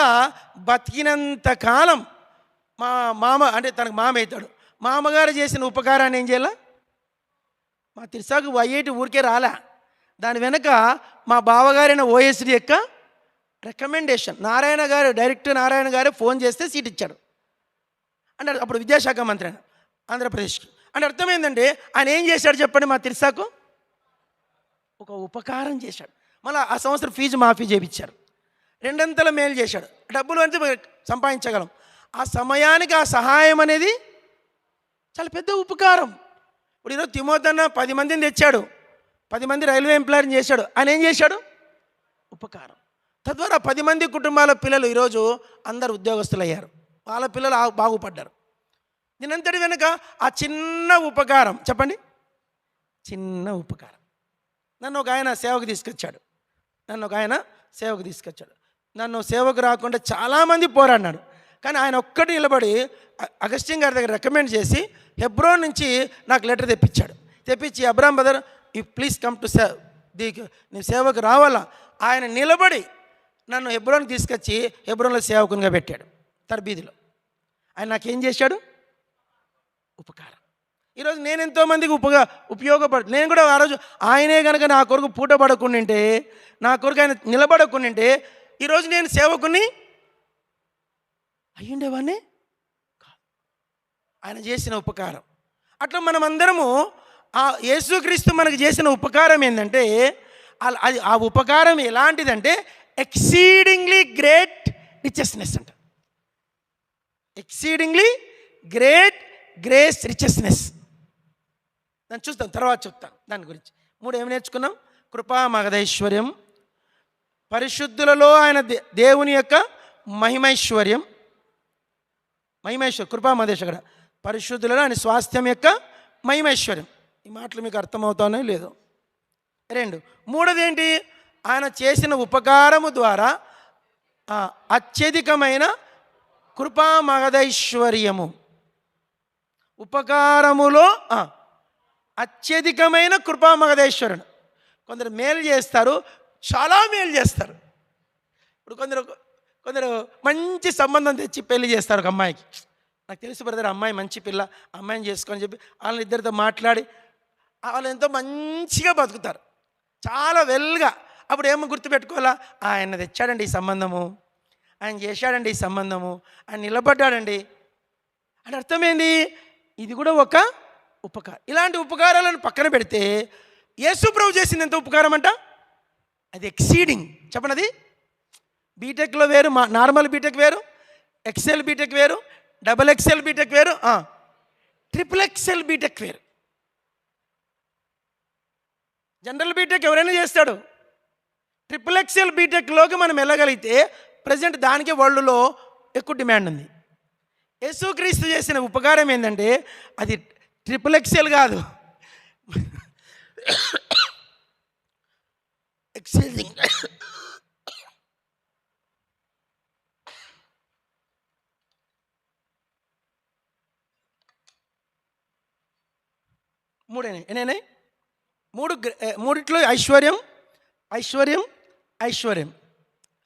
బతికినంత కాలం మా మామ అంటే తనకు మామ అవుతాడు. మా అమ్మగారు చేసిన ఉపకారాన్ని ఏం చేయాల? మా తిర్సాకు ఐఐటి ఊరికే రాలే. దాని వెనక మా బావగారైన ఓఎస్డి యొక్క రికమెండేషన్. డైరెక్ట్ నారాయణ గారు ఫోన్ చేస్తే సీట్ ఇచ్చాడు అంటే అప్పుడు విద్యాశాఖ మంత్రి ఆయన ఆంధ్రప్రదేశ్కి. అంటే అర్థమైందంటే ఆయన ఏం చేశాడు చెప్పండి? మా తిర్సాకు ఒక ఉపకారం చేశాడు. మళ్ళీ ఆ సంవత్సరం ఫీజు మాఫీ చేయించారు. 2 మేలు చేశాడు. డబ్బులు అంటే సంపాదించగలం. ఆ సమయానికి ఆ సహాయం అనేది చాలా పెద్ద ఉపకారం. ఇప్పుడు ఈరోజు తిమోతన్న 10 మందిని తెచ్చాడు. 10 మంది రైల్వే ఎంప్లాయర్ని చేశాడు. ఆయన ఏం చేశాడు? ఉపకారం. తద్వారా 10 మంది కుటుంబాల పిల్లలు ఈరోజు అందరు ఉద్యోగస్తులు అయ్యారు. వాళ్ళ పిల్లలు బాగుపడ్డారు. దీనంతటి వెనుక ఆ చిన్న ఉపకారం చెప్పండి. చిన్న ఉపకారం. నన్ను ఒక ఆయన సేవకు తీసుకొచ్చాడు. నన్ను సేవకు రాకుండా చాలామంది పోరాడినాడు. కానీ ఆయన ఒక్కటి నిలబడి అగస్టిన్ గారి దగ్గర రికమెండ్ చేసి హెబ్రోన్ నుంచి నాకు లెటర్ తెప్పించి Abram brother you please come to నీ సేవకు రావాలా. ఆయన నిలబడి నన్ను హెబ్రోన్కి తీసుకొచ్చి హెబ్రోన్లో సేవకునిగా పెట్టాడు. తర్బీదిలో ఆయన నాకేం చేశాడు? ఉపకారం. ఈరోజు నేను ఎంతోమందికి నేను కూడా ఆ రోజు ఆయనే కనుక నా కొరకు పూట పడకుండింటే, నా కొరకు ఆయన నిలబడకుండింటే ఈరోజు నేను సేవకుని అయ్యుండేవాడిని కాదు. ఆయన చేసిన ఉపకారం. అట్లా మనమందరము ఆ యేసుక్రీస్తు మనకు చేసిన ఉపకారం ఏంటంటే అది ఆ ఉపకారం ఎలాంటిదంటే ఎక్సీడింగ్లీ గ్రేట్ రిచెస్నెస్ అంట. Exceedingly great grace richness. దాన్ని చూస్తాం, తర్వాత చెప్తాను దాని గురించి. 3 ఏమి నేర్చుకున్నాం? కృపా మహదైశ్వర్యం, పరిశుద్ధులలో ఆయన దేవుని యొక్క మహిమైశ్వర్యం. కృపా మహదేశ్వర పరిశుద్ధులలో ఆయన స్వాస్థ్యం యొక్క మహిమైశ్వర్యం. ఈ మాటలు మీకు అర్థమవుతానో లేదో. 2 మూడోది ఏంటి? ఆయన చేసిన ఉపకారము ద్వారా అత్యధికమైన కృపా మహదైశ్వర్యము. ఉపకారములో అత్యధికమైన కృపా మహదేశ్వరుడు. కొందరు మేలు చేస్తారు, చాలా మేలు చేస్తారు. ఇప్పుడు కొందరు మంచి సంబంధం తెచ్చి పెళ్లి చేస్తారు ఒక అమ్మాయికి. నాకు తెలుసు బ్రదర్, అమ్మాయి మంచి పిల్ల, అమ్మాయిని చేసుకొని చెప్పి వాళ్ళని ఇద్దరితో మాట్లాడి వాళ్ళు ఎంతో మంచిగా బతుకుతారు, చాలా వెల్గా. అప్పుడు ఏమో గుర్తుపెట్టుకోవాలా? ఆయన తెచ్చాడండి ఈ సంబంధము, ఆయన చేశాడండి ఈ సంబంధము, ఆయన నిలబడ్డాడండి అని అర్థమైంది. ఇది కూడా ఒక ఉపకారం. ఇలాంటి ఉపకారాలను పక్కన పెడితే యేసు ప్రభు చేసింది ఎంత ఉపకారం అంట? అది ఎక్సీడింగ్. చెప్పండి. అది బీటెక్లో వేరు, నార్మల్ బీటెక్ వేరు, ఎక్సెల్ బీటెక్ వేరు, XXL బీటెక్ వేరు, XXL బీటెక్ వేరు. జనరల్ బీటెక్ ఎవరైనా చేస్తాడు. XXL బీటెక్లోకి మనం వెళ్ళగలిగితే ప్రజెంట్ దానికే వరల్డ్లో ఎక్కువ డిమాండ్ ఉంది. యేసుక్రీస్తు చేసిన ఉపకారం ఏంటంటే అది ట్రిపుల్ ఎక్సెల్ కాదు, ఎక్సెలింగ్. ఎన్నేనాయి? మూడిట్లో ఐశ్వర్యం ఐశ్వర్యం ఐశ్వర్యం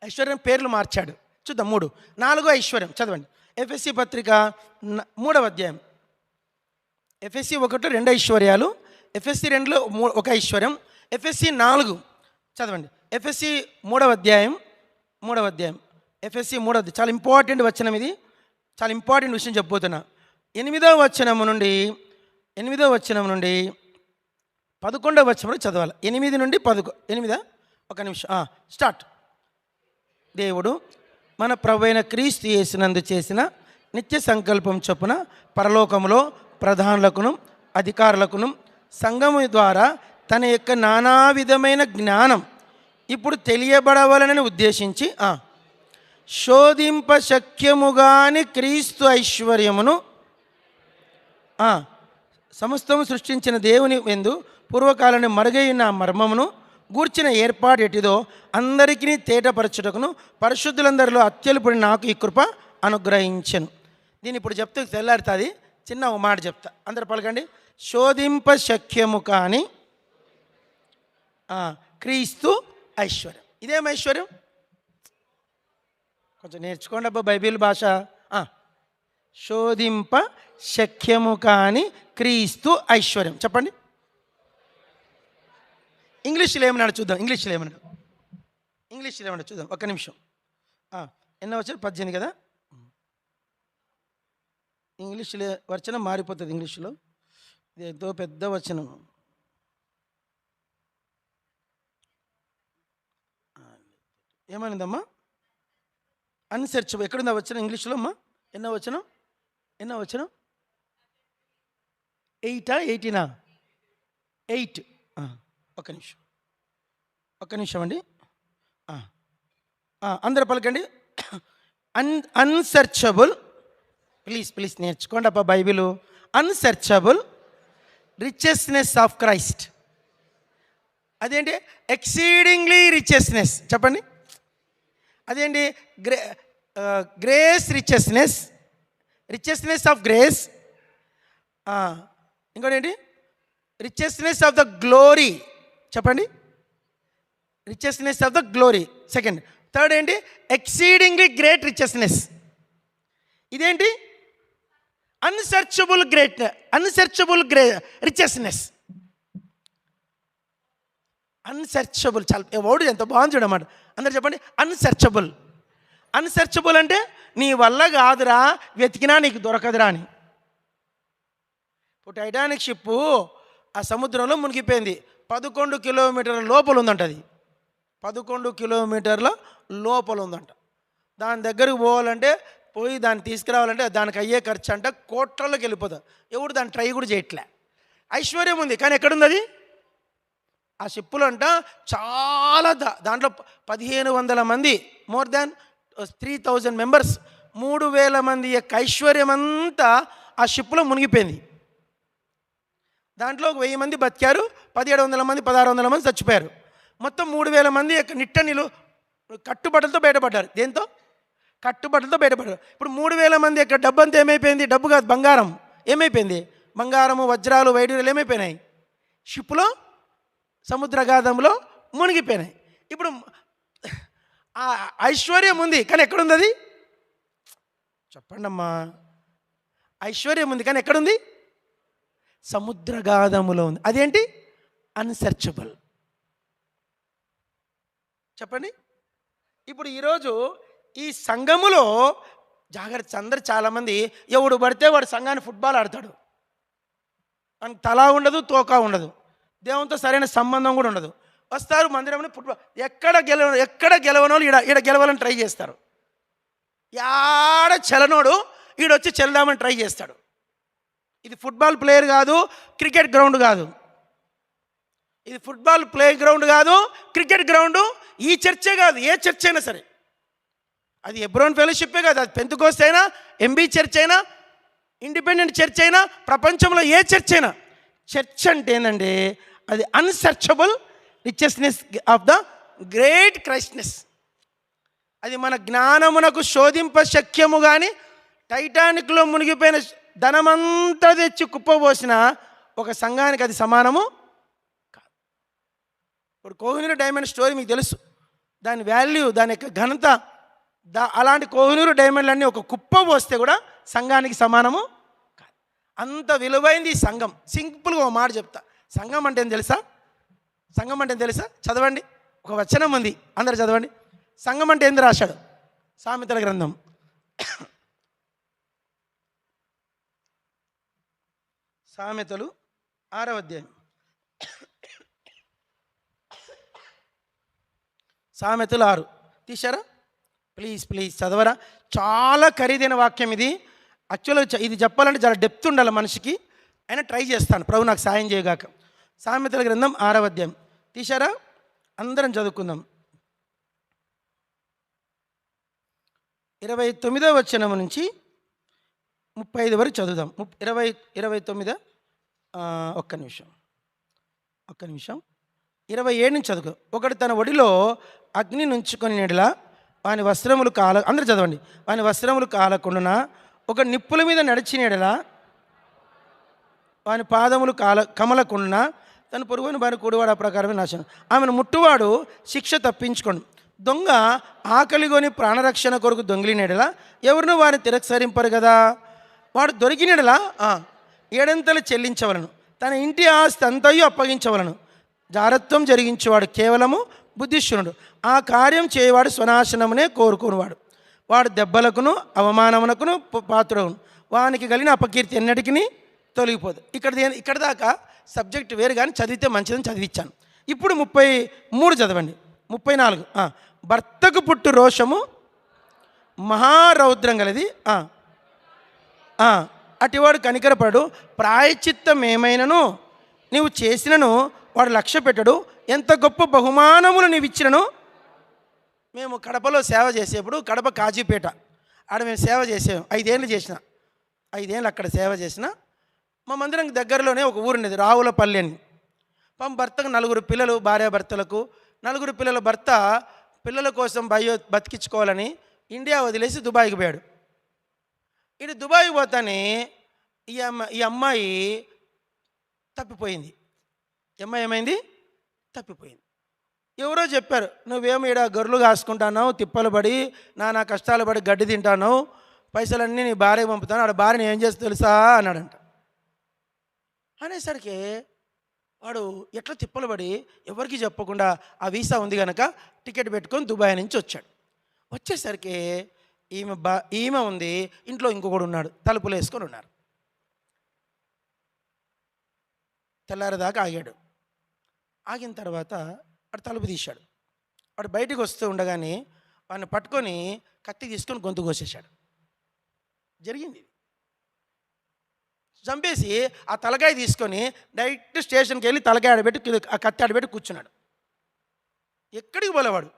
ఐశ్వర్యం పేర్లు మార్చాడు. చూద్దాం. 3, 4 ఐశ్వర్యం. చదవండి. ఎఫ్ఎస్సి పత్రిక 3వ అధ్యాయం. ఎఫ్ఎస్సి 1 2 ఐశ్వర్యాలు, ఎఫ్ఎస్సి 2 1 ఐశ్వర్యం, ఎఫ్ఎస్సి 4 చదవండి. ఎఫ్ఎస్సి 3వ అధ్యాయం ఎఫ్ఎస్సి 3వ అధ్యాయం. చాలా ఇంపార్టెంట్ వచనం ఇది, చాలా ఇంపార్టెంట్ విషయం చెప్పబోతున్నా. 8వ వచనం నుండి 11వ వచనం చదవాలి. 8 నుండి 8. ఒక నిమిషం, స్టార్ట్. దేవుడు మన ప్రభువైన క్రీస్తు యేసునందు చేసిన నిత్య సంకల్పం చొప్పున పరలోకములో ప్రధానులకును అధికారులకును సంఘము ద్వారా తన యొక్క నానా విధమైన జ్ఞానం ఇప్పుడు తెలియబడవలనని ఉద్దేశించి శోధింప శక్యముగాని క్రీస్తు ఐశ్వర్యమును సమస్తము సృష్టించిన దేవుని యందు పూర్వకాలని మరుగైన మర్మమును గూర్చిన ఏర్పాటు ఎటిదో అందరికీ తేటపరచుటకును పరిశుద్ధులందరిలో అత్యల్పుడి నాకు ఈ కృప అనుగ్రహించను. దీన్ని ఇప్పుడు చెప్తే తెల్లారుతుంది. చిన్న ఒక మాట చెప్తా, అందరు పలకండి. శోధింప శక్యము కాని క్రీస్తు ఐశ్వర్యం. ఇదేం ఐశ్వర్యం? కొంచెం నేర్చుకోండి అబ్బా బైబిల్ భాష. శోధింప శక్యము కాని క్రీస్తు ఐశ్వర్యం. చెప్పండి. ఇంగ్లీష్లో ఏమన్నాడు చూద్దాం. ఇంగ్లీష్లో ఏమన్నాడు చూద్దాం. ఒక్క నిమిషం. ఎన్నో వచ్చారు? 18 కదా. ఇంగ్లీష్లో వచనం మారిపోతుంది. ఇంగ్లీష్లో ఇది ఎంతో పెద్ద వచనం. ఏమైందమ్మా? అన్సెర్చబుల్. ఎక్కడుందా వచనం ఇంగ్లీష్లో అమ్మా? ఎన్నో వచనం 8 18 8. ఒక్క నిమిషం అండి. అందరూ పలకండి. అన్సెర్చబుల్. ప్లీజ్ నేర్చుకోండి అబ్బా Bible. Unsearchable richness of Christ. అదేంటి? Exceedingly richness. చెప్పండి. అదేంటి? Grace richness of grace. ఇంకోటి ఏంటి? Richness of the glory. చెప్పండి. Richness of the glory. Second. Third ఏంటి? Exceedingly great richness. ఇదేంటి? అన్సెర్చబుల్ రిచెస్నెస్. అన్సెర్చబుల్. చాలా వర్డ్ ఎంత బాగుంది చూడమాట. అందరు చెప్పండి. అన్సెర్చబుల్ అంటే నీ వల్ల కాదురా, వెతికినా నీకు దొరకదురా అని. ఇప్పుడు టైటానిక్ షిప్పు ఆ సముద్రంలో మునిగిపోయింది. 11 కిలోమీటర్ల లోపల ఉందంట. అది 11 కిలోమీటర్ల లోపల ఉందంట. దాని దగ్గరకు పోవాలంటే, పోయి దాన్ని తీసుకురావాలంటే దానికి అయ్యే ఖర్చు అంట కోట్లలోకి వెళ్ళిపోతుంది. ఎవడు దాన్ని ట్రై కూడా చేయట్లే. ఐశ్వర్యం ఉంది కానీ ఎక్కడుంది అది? ఆ షిప్పులో అంట చాలా దాంట్లో 1500 మంది, మోర్ దాన్ 3000 మెంబర్స్, 3000 మంది యొక్క ఐశ్వర్యం అంతా ఆ షిప్పులో మునిగిపోయింది. దాంట్లో 1000 మంది బతికారు, 1700 మంది 1600 మంది చచ్చిపోయారు. మొత్తం 3000 మంది నిట్టనిలు కట్టుబట్టలతో బయటపడ్డారు. దేంతో? కట్టుబట్టలతో బయటపడ్డారు. ఇప్పుడు 3000 మంది యొక్క డబ్బు అంతా ఏమైపోయింది? డబ్బు కాదు, బంగారం ఏమైపోయింది? బంగారము, వజ్రాలు, వైడూర్యాలు ఏమైపోయినాయి? షిప్పులో, సముద్రగాధంలో మునిగిపోయినాయి. ఇప్పుడు ఆ ఐశ్వర్యం ఉంది కానీ ఎక్కడుంది అది? చెప్పండి అమ్మా. ఐశ్వర్యం ఉంది కానీ ఎక్కడుంది? సముద్రగాధములో ఉంది. అదేంటి? అన్సెర్చబుల్. చెప్పండి. ఇప్పుడు ఈరోజు ఈ సంఘములో జాగ్రత్త. అందరు చాలామంది ఎవడు పడితే వాడు సంఘాన్ని ఫుట్బాల్ ఆడతాడు. మనకు తల ఉండదు, తోక ఉండదు, దేవునితో సరైన సంబంధం కూడా ఉండదు. వస్తారు మందిరంలో ఫుట్బాల్. ఎక్కడ గెలవనోళ్ళు ఈడ గెలవాలని ట్రై చేస్తారు. యాడ చలనోడు ఈడొచ్చి చెల్దామని ట్రై చేస్తాడు. ఇది ఫుట్బాల్ ప్లేయర్ కాదు, క్రికెట్ గ్రౌండ్ కాదు. ఇది ఫుట్బాల్ ప్లే గ్రౌండ్ కాదు, క్రికెట్ గ్రౌండ్. ఈ చర్చే కాదు, ఏ చర్చ అయినా సరే. అది హెబ్రోన్ ఫెలోషిప్పే కాదు, అది పెంతెకోస్తు అయినా, ఎంబీ చర్చ్ అయినా, ఇండిపెండెంట్ చర్చ్ అయినా, ప్రపంచంలో ఏ చర్చ్ అయినా. చర్చ్ అంటే ఏంటంటే అది అన్సర్చబుల్ రిచెస్నెస్ ఆఫ్ ద గ్రేట్ క్రైస్ట్నెస్. అది మన జ్ఞానమునకు శోధింప శక్యము. కానీ టైటానిక్లో మునిగిపోయిన ధనమంతా తెచ్చి కుప్పబోసిన ఒక సంఘానికి అది సమానము కాదు. ఇప్పుడు కోహినూరు డైమండ్ స్టోరీ మీకు తెలుసు, దాని వాల్యూ, దాని యొక్క ఘనత. అలాంటి కోహినూరు డైమండ్లన్నీ ఒక కుప్ప పోస్తే కూడా సంఘానికి సమానము కాదు. అంత విలువైంది ఈ సంఘం. సింపుల్గా ఒక మాట చెప్తా, సంఘం అంటే ఏం తెలుసా? సంఘం అంటే ఏం తెలుసా? చదవండి, ఒక వచనం ఉంది, అందరు చదవండి. సంఘం అంటే ఏంది రాశాడు? సామెతల గ్రంథం సామెతలు 6వ అధ్యాయం. సామెతలు 6 తీశారా? ప్లీజ్ చదవరా. చాలా ఖరీదైన వాక్యం ఇది. యాక్చువల్గా ఇది చెప్పాలంటే చాలా డెప్త్ ఉండాలి మనిషికి. అయినా ట్రై చేస్తాను, ప్రభు నాకు సాయం చేయగాక. సామెతల గ్రంథం 6వ అధ్యాయం తీశారా? అందరం చదువుకుందాం. 29వ వచనం నుంచి 35 వరకు చదువుదాం. 29 ఒక్క నిమిషం 27 నుంచి చదువు. ఒకడు తన ఒడిలో అగ్ని నుంచుకొని నెడలా వాని వస్త్రములు అందరూ చదవండి. వాని వస్త్రములు కాలకుండానా, ఒక నిప్పుల మీద నడిచిన ఎడలా వాని పాదములు కమలకుండానా, తన పొరుగుని వారి కూడివాడు ఆ ప్రకారమే నాశనం. ఆమెను ముట్టువాడు శిక్ష తప్పించుకోండి. దొంగ ఆకలిగొని ప్రాణరక్షణ కొరకు దొంగిలినెడలా ఎవరినూ వారిని తిరస్కరింపరు కదా. వాడు దొరికినెడలా 7 చెల్లించవలను, తన ఇంటి ఆస్తి అంతయు అప్పగించవలను. జారత్వం జరిగించేవాడు కేవలము బుద్ధిష్ఠునుడు, ఆ కార్యం చేయవాడు స్వనాశనమునే కోరుకునేవాడు. వాడు దెబ్బలకును అవమానమునకును పాత్రుడును, వానికి కలిగిన అపకీర్తి ఎన్నటికీ తొలగిపోదు. ఇక్కడ దాకా సబ్జెక్ట్ వేరు, కానీ చదివితే మంచిదని చదివించాను. ఇప్పుడు 33 చదవండి. 34 భర్తకు పుట్టు రోషము మహారౌద్రం గలది, అటివాడు కనికరపడు. ప్రాయచిత్తం ఏమైనను నీవు చేసినను వాడు లక్ష్య పెట్టడు. ఎంత గొప్ప బహుమానములు నీవు ఇచ్చినను. మేము కడపలో సేవ చేసేప్పుడు, కడప కాజీపేట ఆడ మేము సేవ చేసాం. 5 ఏళ్ళు చేసిన, 5 ఏళ్ళు అక్కడ సేవ చేసిన. మా మందిరం దగ్గరలోనే ఒక ఊరు ఉండేది, రావులపల్లి అని. భర్తకు 4 పిల్లలు, భార్యాభర్తలకు 4 పిల్లల భర్త పిల్లల కోసం బతికించుకోవాలని ఇండియా వదిలేసి దుబాయ్కి పోయాడు. ఇటు దుబాయ్కి పోతానే ఈ అమ్మాయి తప్పిపోయింది. ఏమైంది? తప్పిపోయింది. ఎవరో చెప్పారు, నువ్వేమో ఈడ గొర్రెలు కాసుకుంటాను, తిప్పలు పడి నా కష్టాలు పడి గడ్డి తింటాను, పైసలన్నీ నీ భార్యకి పంపుతాను, ఆడ భార్యని ఏం చేస్తా తెలుసా అన్నాడంట. అనేసరికి వాడు ఎట్లా తిప్పలు పడి ఎవరికి చెప్పకుండా ఆ వీసా ఉంది కనుక టికెట్ పెట్టుకొని దుబాయ్ నుంచి వచ్చాడు. వచ్చేసరికి ఈమె ఉంది, ఇంట్లో ఇంకొకడు ఉన్నాడు, తలుపులు వేసుకొని ఉన్నారు. తెల్లారేదాకా ఆగాడు. ఆగిన తర్వాత వాడు తలుపు తీశాడు. వాడు బయటికి వస్తూ ఉండగానే వాడిని పట్టుకొని కత్తి తీసుకొని గొంతు కోసేశాడు. జరిగింది. చంపేసి ఆ తలకాయ తీసుకొని డైరెక్ట్ స్టేషన్కి వెళ్ళి తలకాయ ఆడబెట్టి ఆ కత్తి ఆడబెట్టి కూర్చున్నాడు. ఎక్కడికి పోలేవాడు.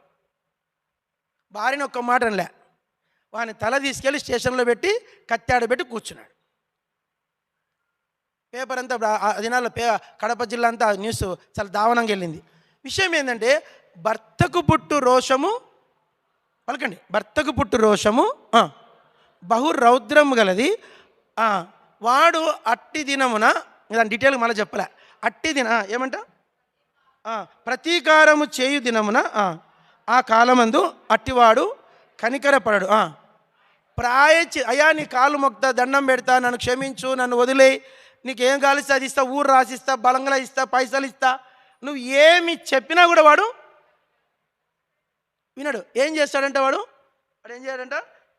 భార్యని ఒక్క మాట అనలే. వాని తల తీసుకెళ్ళి స్టేషన్లో పెట్టి కత్తి ఆడబెట్టి కూర్చున్నాడు. పేపర్ అంతా దినాల్లో కడప జిల్లా అంతా న్యూస్ చాలా దావనంగా వెళ్ళింది. విషయం ఏంటంటే భర్తకు పుట్టు రోషము, పలకండి, భర్తకు పుట్టు రోషము బహు రౌద్రము గలది. వాడు అట్టి దినమున, దాని డీటెయిల్గా మళ్ళీ చెప్పలే, అట్టి ఏమంట ప్రతీకారము చేయు దినమున ఆ కాలమందు అట్టివాడు కనికరపడడు. అయ్యా నీ కాలు మొక్తా, దండం పెడతా, నన్ను క్షమించు, నన్ను వదిలే, నీకేం కాలిస్తే అది ఇస్తా, ఊరు రాసిస్తా, బలంగా ఇస్తా, పైసలు ఇస్తా, నువ్వు ఏమి చెప్పినా కూడా వాడు వినడు. ఏం చేస్తాడంటే వాడు ఏం చేయాడంట,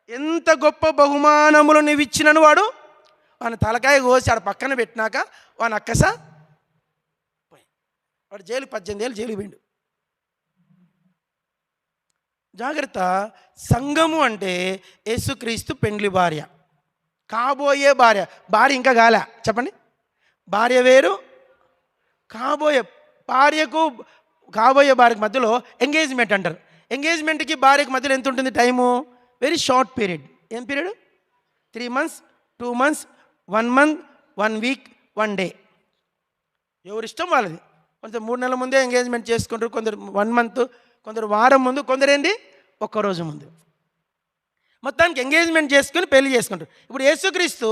ఎంత గొప్ప బహుమానములు నువ్వు ఇచ్చినను వాడు తలకాయ కోసి ఆడ పక్కన పెట్టినాక వాని అక్కస వాడు జైలు 18 ఏళ్ళు జైలు పోయిండు. జాగ్రత్త. సంఘము అంటే యేసుక్రీస్తు పెండ్లి భార్య, కాబోయే భార్య. భార్య ఇంకా కాలే, చెప్పండి. భార్య వేరు, కాబోయే భార్యకు మధ్యలో ఎంగేజ్మెంట్ అంటారు. ఎంగేజ్మెంట్కి భార్యకు మధ్యలో ఎంత ఉంటుంది టైము? Very short period. ఏం period? 3 months, 2 months, 1 month, 1 week, 1 day. ఎవరిష్టం వాళ్ళది. కొందరు 3 నెలల ముందే ఎంగేజ్మెంట్ చేసుకుంటారు, కొందరు 1 month, కొందరు వారం ముందు, కొందరు ఏంటి ఒక్కరోజు ముందు. మొత్తానికి ఎంగేజ్మెంట్ చేసుకుని పెళ్లి చేసుకుంటారు. ఇప్పుడు యేసుక్రీస్తు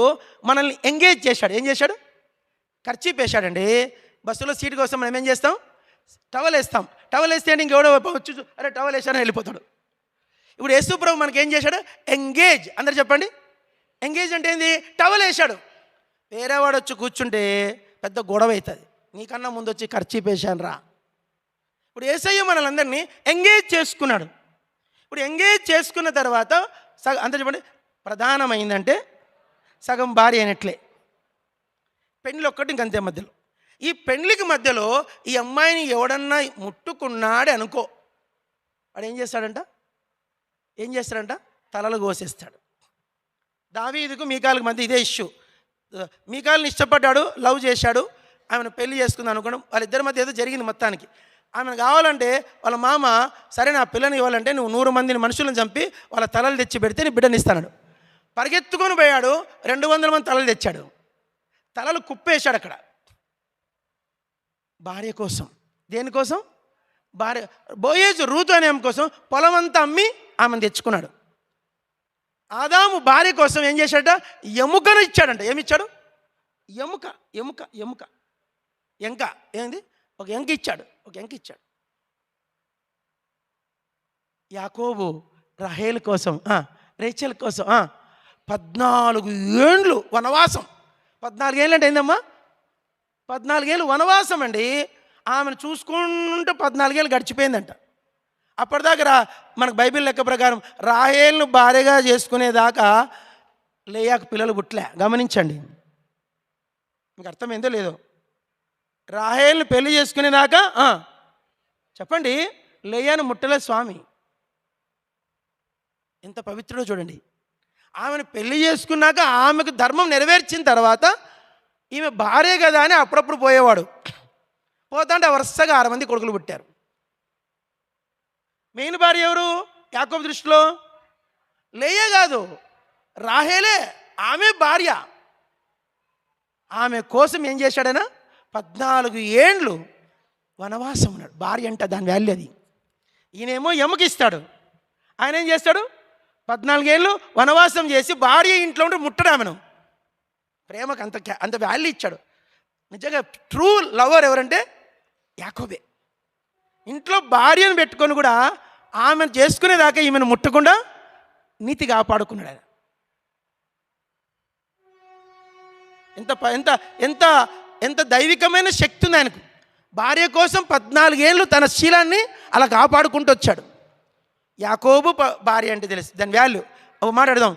మనల్ని ఎంగేజ్ చేశాడు. ఏం చేశాడు? ఖర్చీప్ వేశాడండి. బస్సులో సీటు కోసం మనం ఏం చేస్తాం? టవల్ వేస్తాం. టవల్ వేస్తే ఇంకెవడో వచ్చి అరే టవల్ వేసాడని వెళ్ళిపోతాడు. ఇప్పుడు యేసు ప్రభు మనకి ఏం చేశాడు? ఎంగేజ్. అందరు చెప్పండి. ఎంగేజ్ అంటే ఏంది? టవల్ వేశాడు. వేరేవాడు వచ్చి కూర్చుంటే పెద్ద గొడవ అవుతుంది. నీకన్నా ముందు వచ్చి ఖర్చీప్ వేశాను రా. ఇప్పుడు యేసయ్య మనలందరినీ ఎంగేజ్ చేసుకున్నాడు. ఇప్పుడు ఎంగేజ్ చేసుకున్న తర్వాత అంత చెప్పండి, ప్రధానమైందంటే సగం భార్య అయినట్లే. పెళ్ళి ఒక్కటి ఇంకంతే మధ్యలో. ఈ పెళ్ళికి మధ్యలో ఈ అమ్మాయిని ఎవడన్నా ముట్టుకున్నాడే అనుకో, వాడు ఏం చేస్తాడంట? తలలు కోసేస్తాడు. దావీదుకు మీకాలకు మధ్య ఇదే ఇష్యూ. మీకాల్ని ఇష్టపడ్డాడు, లవ్ చేశాడు, ఆమెను పెళ్లి చేసుకుందాం అనుకోవడం, వాళ్ళిద్దరి మధ్య ఏదో జరిగింది. మొత్తానికి ఆమెను కావాలంటే వాళ్ళ మామ సరే నా పిల్లని ఇవ్వాలంటే నువ్వు 100 మందిని మనుషులను చంపి వాళ్ళ తలలు తెచ్చి పెడితే నీ బిడ్డని ఇస్తాడు. పరిగెత్తుకొని పోయాడు, 200 మంది తలలు తెచ్చాడు. తలలు కుప్పేశాడు అక్కడ భార్య కోసం. దేనికోసం? భార్య బోయేజు రూతు అనే ఆమె కోసం పొలం అంతా అమ్మి ఆమెను తెచ్చుకున్నాడు. ఆదాము భార్య కోసం ఏం చేశాడ? ఎముకను ఇచ్చాడంట. ఏమిచ్చాడు? ఎముక ఎంక ఏంది? ఒక ఎంక ఇచ్చాడు. యాకోబు రహేల్ కోసం, రేచెల్ కోసం 14 ఏండ్లు వనవాసం. 14 ఏళ్ళు అంటే ఏందమ్మా? 14 ఏళ్ళు వనవాసం అండి. ఆమెను చూసుకుంటూ 14 ఏళ్ళు గడిచిపోయిందంట. అప్పటిదాకా మనకు బైబిల్ లెక్క ప్రకారం రాహేల్ను భార్యగా చేసుకునేదాకా లేయాకు పిల్లలు పుట్టలే. గమనించండి, మీకు అర్థమైందో లేదో. రాహేల్ను పెళ్లి చేసుకునేదాకా చెప్పండి లేయాను ముట్టలే స్వామి. ఎంత పవిత్రుడో చూడండి. ఆమెను పెళ్లి చేసుకున్నాక ఆమెకు ధర్మం నెరవేర్చిన తర్వాత ఈమె భార్య కదా అని అప్పుడప్పుడు పోయేవాడు. పోతాంటే వరుసగా 6 మంది కొడుకులు పుట్టారు. మెయిన్ భార్య ఎవరు యాకోబు దృష్టిలో? లేయా కాదు, రాహేలే. ఆమె భార్య. ఆమె కోసం ఏం చేశాడైనా? 14 ఏండ్లు వనవాసం ఉన్నాడు. భార్య అంట దాని వాల్యూ అది. ఈయనేమో ఎముకిస్తాడు, ఆయన ఏం చేస్తాడు? 14 ఏళ్ళు వనవాసం చేసి భార్య ఇంట్లో ఉండి ముట్టడు ఆమెను. ప్రేమకు అంత వాల్యూ ఇచ్చాడు. నిజంగా ట్రూ లవర్ ఎవరంటే యాకోబే. ఇంట్లో భార్యను పెట్టుకొని కూడా ఆమెను చేసుకునేదాకా ఈమెను ముట్టకుండా నీతి కాపాడుకున్నాడు ఆయన. ఎంత ఎంత ఎంత ఎంత దైవికమైన శక్తి ఉంది ఆయనకు. భార్య కోసం 14 ఏళ్ళు తన శీలాన్ని అలా కాపాడుకుంటూ వచ్చాడు. యాకోబు భార్య అంటే తెలుసు దాని వాల్యూ. ఒక మాట అడదాం,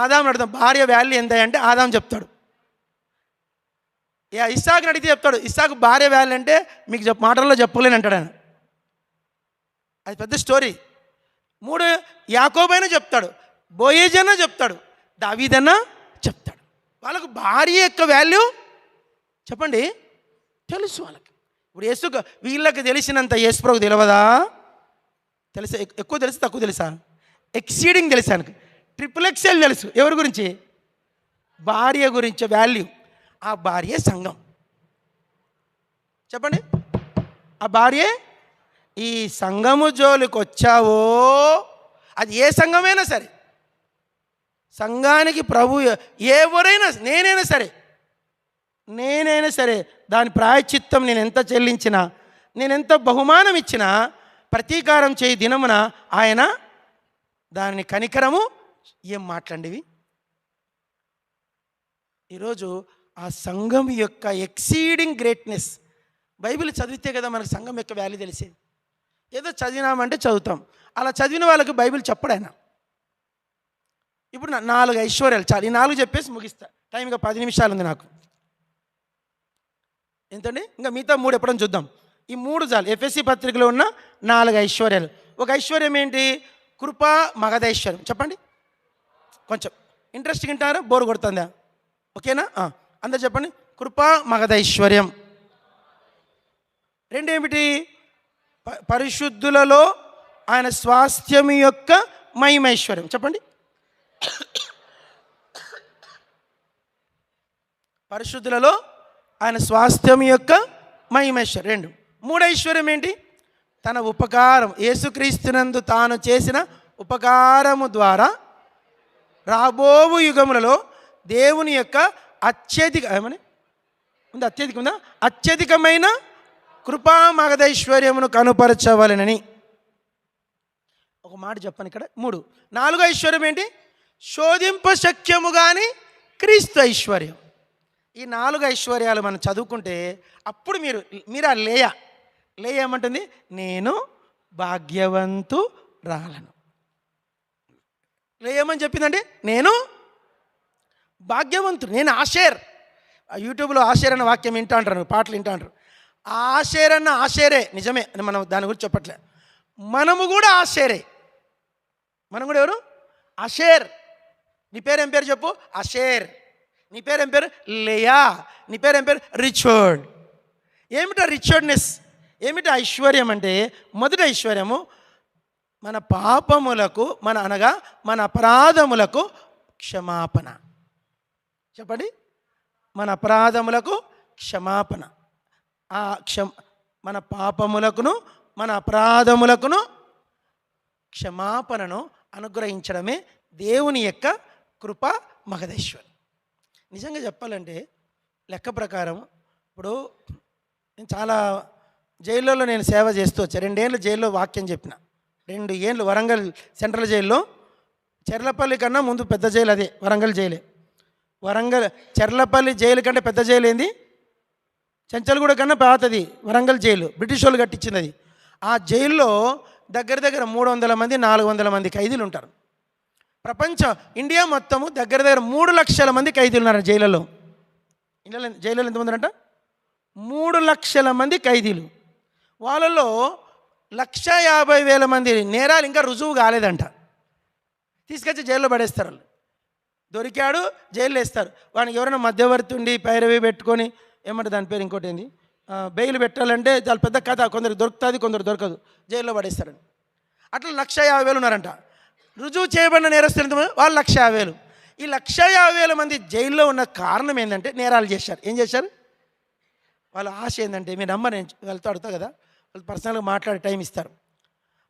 ఆదాం అడదాం, భార్య వాల్యూ ఎంత అంటే ఆదాం చెప్తాడు. ఇస్సాకుని అడిగితే చెప్తాడు. ఇస్సాకు భార్య వాల్యూ అంటే మీకు మాటల్లో చెప్పలేని అంటాడు ఆయన. అది పెద్ద స్టోరీ. 3 యాకోబైనా చెప్తాడు, బోయేజన్నా చెప్తాడు, దావీదన్నా చెప్తాడు. వాళ్ళకు భార్య యొక్క వాల్యూ చెప్పండి తెలుసు వాళ్ళకి. ఇప్పుడు యేసుకు వీళ్ళకి తెలిసినంత యేసుప్రభుకు తెలియదా? తెలుసా? ఎక్కువ తెలుసు తక్కువ తెలుసా? ఎక్సీడింగ్ తెలుసు ఆయనకు. XXL తెలుసు. ఎవరి గురించి? భార్య గురించి వాల్యూ. ఆ భార్య సంఘం. చెప్పండి, ఆ భార్య. ఈ సంఘము జోలికి వచ్చావో, అది ఏ సంఘమైనా సరే, సంఘానికి ప్రభు ఎవరైనా, నేనైనా సరే దాని ప్రాయశ్చిత్తం నేను ఎంత చెల్లించినా, నేను ఎంత బహుమానం ఇచ్చినా, ప్రతీకారం చేయి దినమున ఆయన దానిని కనికరము. ఏం మాట్లాడివి ఈరోజు? ఆ సంఘం యొక్క ఎక్సీడింగ్ గ్రేట్నెస్. బైబిల్ చదివితే కదా మనకు సంఘం యొక్క వాల్యూ తెలిసేది. ఏదో చదివినామంటే చదువుతాం, అలా చదివిన వాళ్ళకి బైబిల్ చెప్పడు ఆయన. ఇప్పుడు 4 ఐశ్వర్యాలు చాలు. ఈ 4 చెప్పేసి ముగిస్తా. టైం ఇంకా 10 నిమిషాలు ఉంది నాకు. ఎంతండి? ఇంకా మిగతా 3 ఎప్పుడని చూద్దాం. ఈ 3 చాలు. ఎఫ్ఎస్సి పత్రికలో ఉన్న 4 ఐశ్వర్యాలు. ఒక ఐశ్వర్యం ఏంటి? కృపా మగధైశ్వర్యం. చెప్పండి, కొంచెం ఇంట్రెస్ట్గా వింటారా? బోరు కొడుతుందా? ఓకేనా? అందరు చెప్పండి. కృపా మగధైశ్వర్యం. 2 ఏమిటి? పరిశుద్ధులలో ఆయన స్వాస్థ్యం యొక్క మహిమైశ్వర్యం. చెప్పండి. పరిశుద్ధులలో ఆయన స్వాస్థ్యం యొక్క మహిమేశ్వరం. 2. 3 ఐశ్వర్యం ఏంటి? తన ఉపకారం, యేసుక్రీస్తునందు తాను చేసిన ఉపకారము ద్వారా రాబోవు యుగములలో దేవుని యొక్క అత్యధికమైన కృపా మగధైశ్వర్యమును కనుపరచవలెనని. ఒక మాట చెప్పను ఇక్కడ. 3. 4 ఐశ్వర్యం ఏంటి? శోధింప శక్యము కానీ క్రీస్తు ఐశ్వర్యం. ఈ 4 ఐశ్వర్యాలు మనం చదువుకుంటే అప్పుడు మీరు ఆ లేయ ఏమంటుంది? నేను భాగ్యవంతురాలను. లేయమని చెప్పిందండి, నేను భాగ్యవంతుడు, నేను ఆషేర్. యూట్యూబ్లో ఆషేర్ అన్న వాక్యం వింటా అంటారు, పాటలు వింటా అంటారు. ఆషేర్ అన్న ఆషేరే నిజమే, మనం దాని గురించి చెప్పట్లే. మనము కూడా ఆషేరే. మనం కూడా ఎవరు? ఆషేర్. నీ పేరు ఏం పేరు చెప్పు? ఆషేర్. నీ పేరు ఏం పేరు? లేయా. నీ పేరు ఏం పేరు? రిచర్డ్. ఏమిటా రిచర్డ్నెస్? ఏమిటి ఐశ్వర్యం అంటే, మొదటి ఐశ్వర్యము మన పాపములకు అనగా మన అపరాధములకు క్షమాపణ. చెప్పండి, మన అపరాధములకు క్షమాపణ. మన పాపములకును మన అపరాధములకును క్షమాపణను అనుగ్రహించడమే దేవుని యొక్క కృప మహదేశ్వరం. నిజంగా చెప్పాలంటే లెక్క ప్రకారం ఇప్పుడు నేను చాలా జైల్లో నేను సేవ చేస్తూ వచ్చా. 2 ఏళ్ళు జైల్లో వాక్యం చెప్పిన. 2 ఏళ్ళు వరంగల్ సెంట్రల్ జైల్లో. చెర్లపల్లి కన్నా ముందు పెద్ద జైలు అదే వరంగల్ జైలే. చెర్లపల్లి జైలు కంటే పెద్ద జైలు ఏంది? చెంచల్గూడ కన్నా పాతది వరంగల్ జైలు, బ్రిటిష్ వాళ్ళు కట్టించింది అది. ఆ జైల్లో దగ్గర 300 మంది 400 మంది ఖైదీలు ఉంటారు. ఇండియా మొత్తము దగ్గర 3 లక్షల మంది ఖైదీలు ఉన్నారు జైళ్ళలో. జైల్లో ఎంతమంది అంట? 3 లక్షల మంది ఖైదీలు. వాళ్ళలో 150,000 మంది నేరాలు ఇంకా రుజువు కాలేదంట. తీసుకొచ్చి జైల్లో పడేస్తారు. వాళ్ళు దొరికాడు జైల్లో వేస్తారు. వానికి ఎవరైనా మధ్యవర్తి ఉండి పైరవి పెట్టుకొని ఏమంటే దాని పేరు ఇంకోటి ఏంది, బెయిల్ పెట్టాలంటే చాలా పెద్ద కథ. కొందరు దొరుకుతుంది, కొందరు దొరకదు, జైల్లో పడేస్తారని. అట్లా 150,000 ఉన్నారంట. రుజువు చేయబడిన నేరస్తులు వాళ్ళు 150,000. ఈ 150,000 మంది జైల్లో ఉన్న కారణం ఏంటంటే నేరాలు చేశారు. ఏం చేశారు? వాళ్ళ ఆశ ఏంటంటే, మీరు నమ్మరు, నేను వెళ్తూ అడుగుతావు కదా, వాళ్ళు పర్సనల్గా మాట్లాడే టైం ఇస్తారు.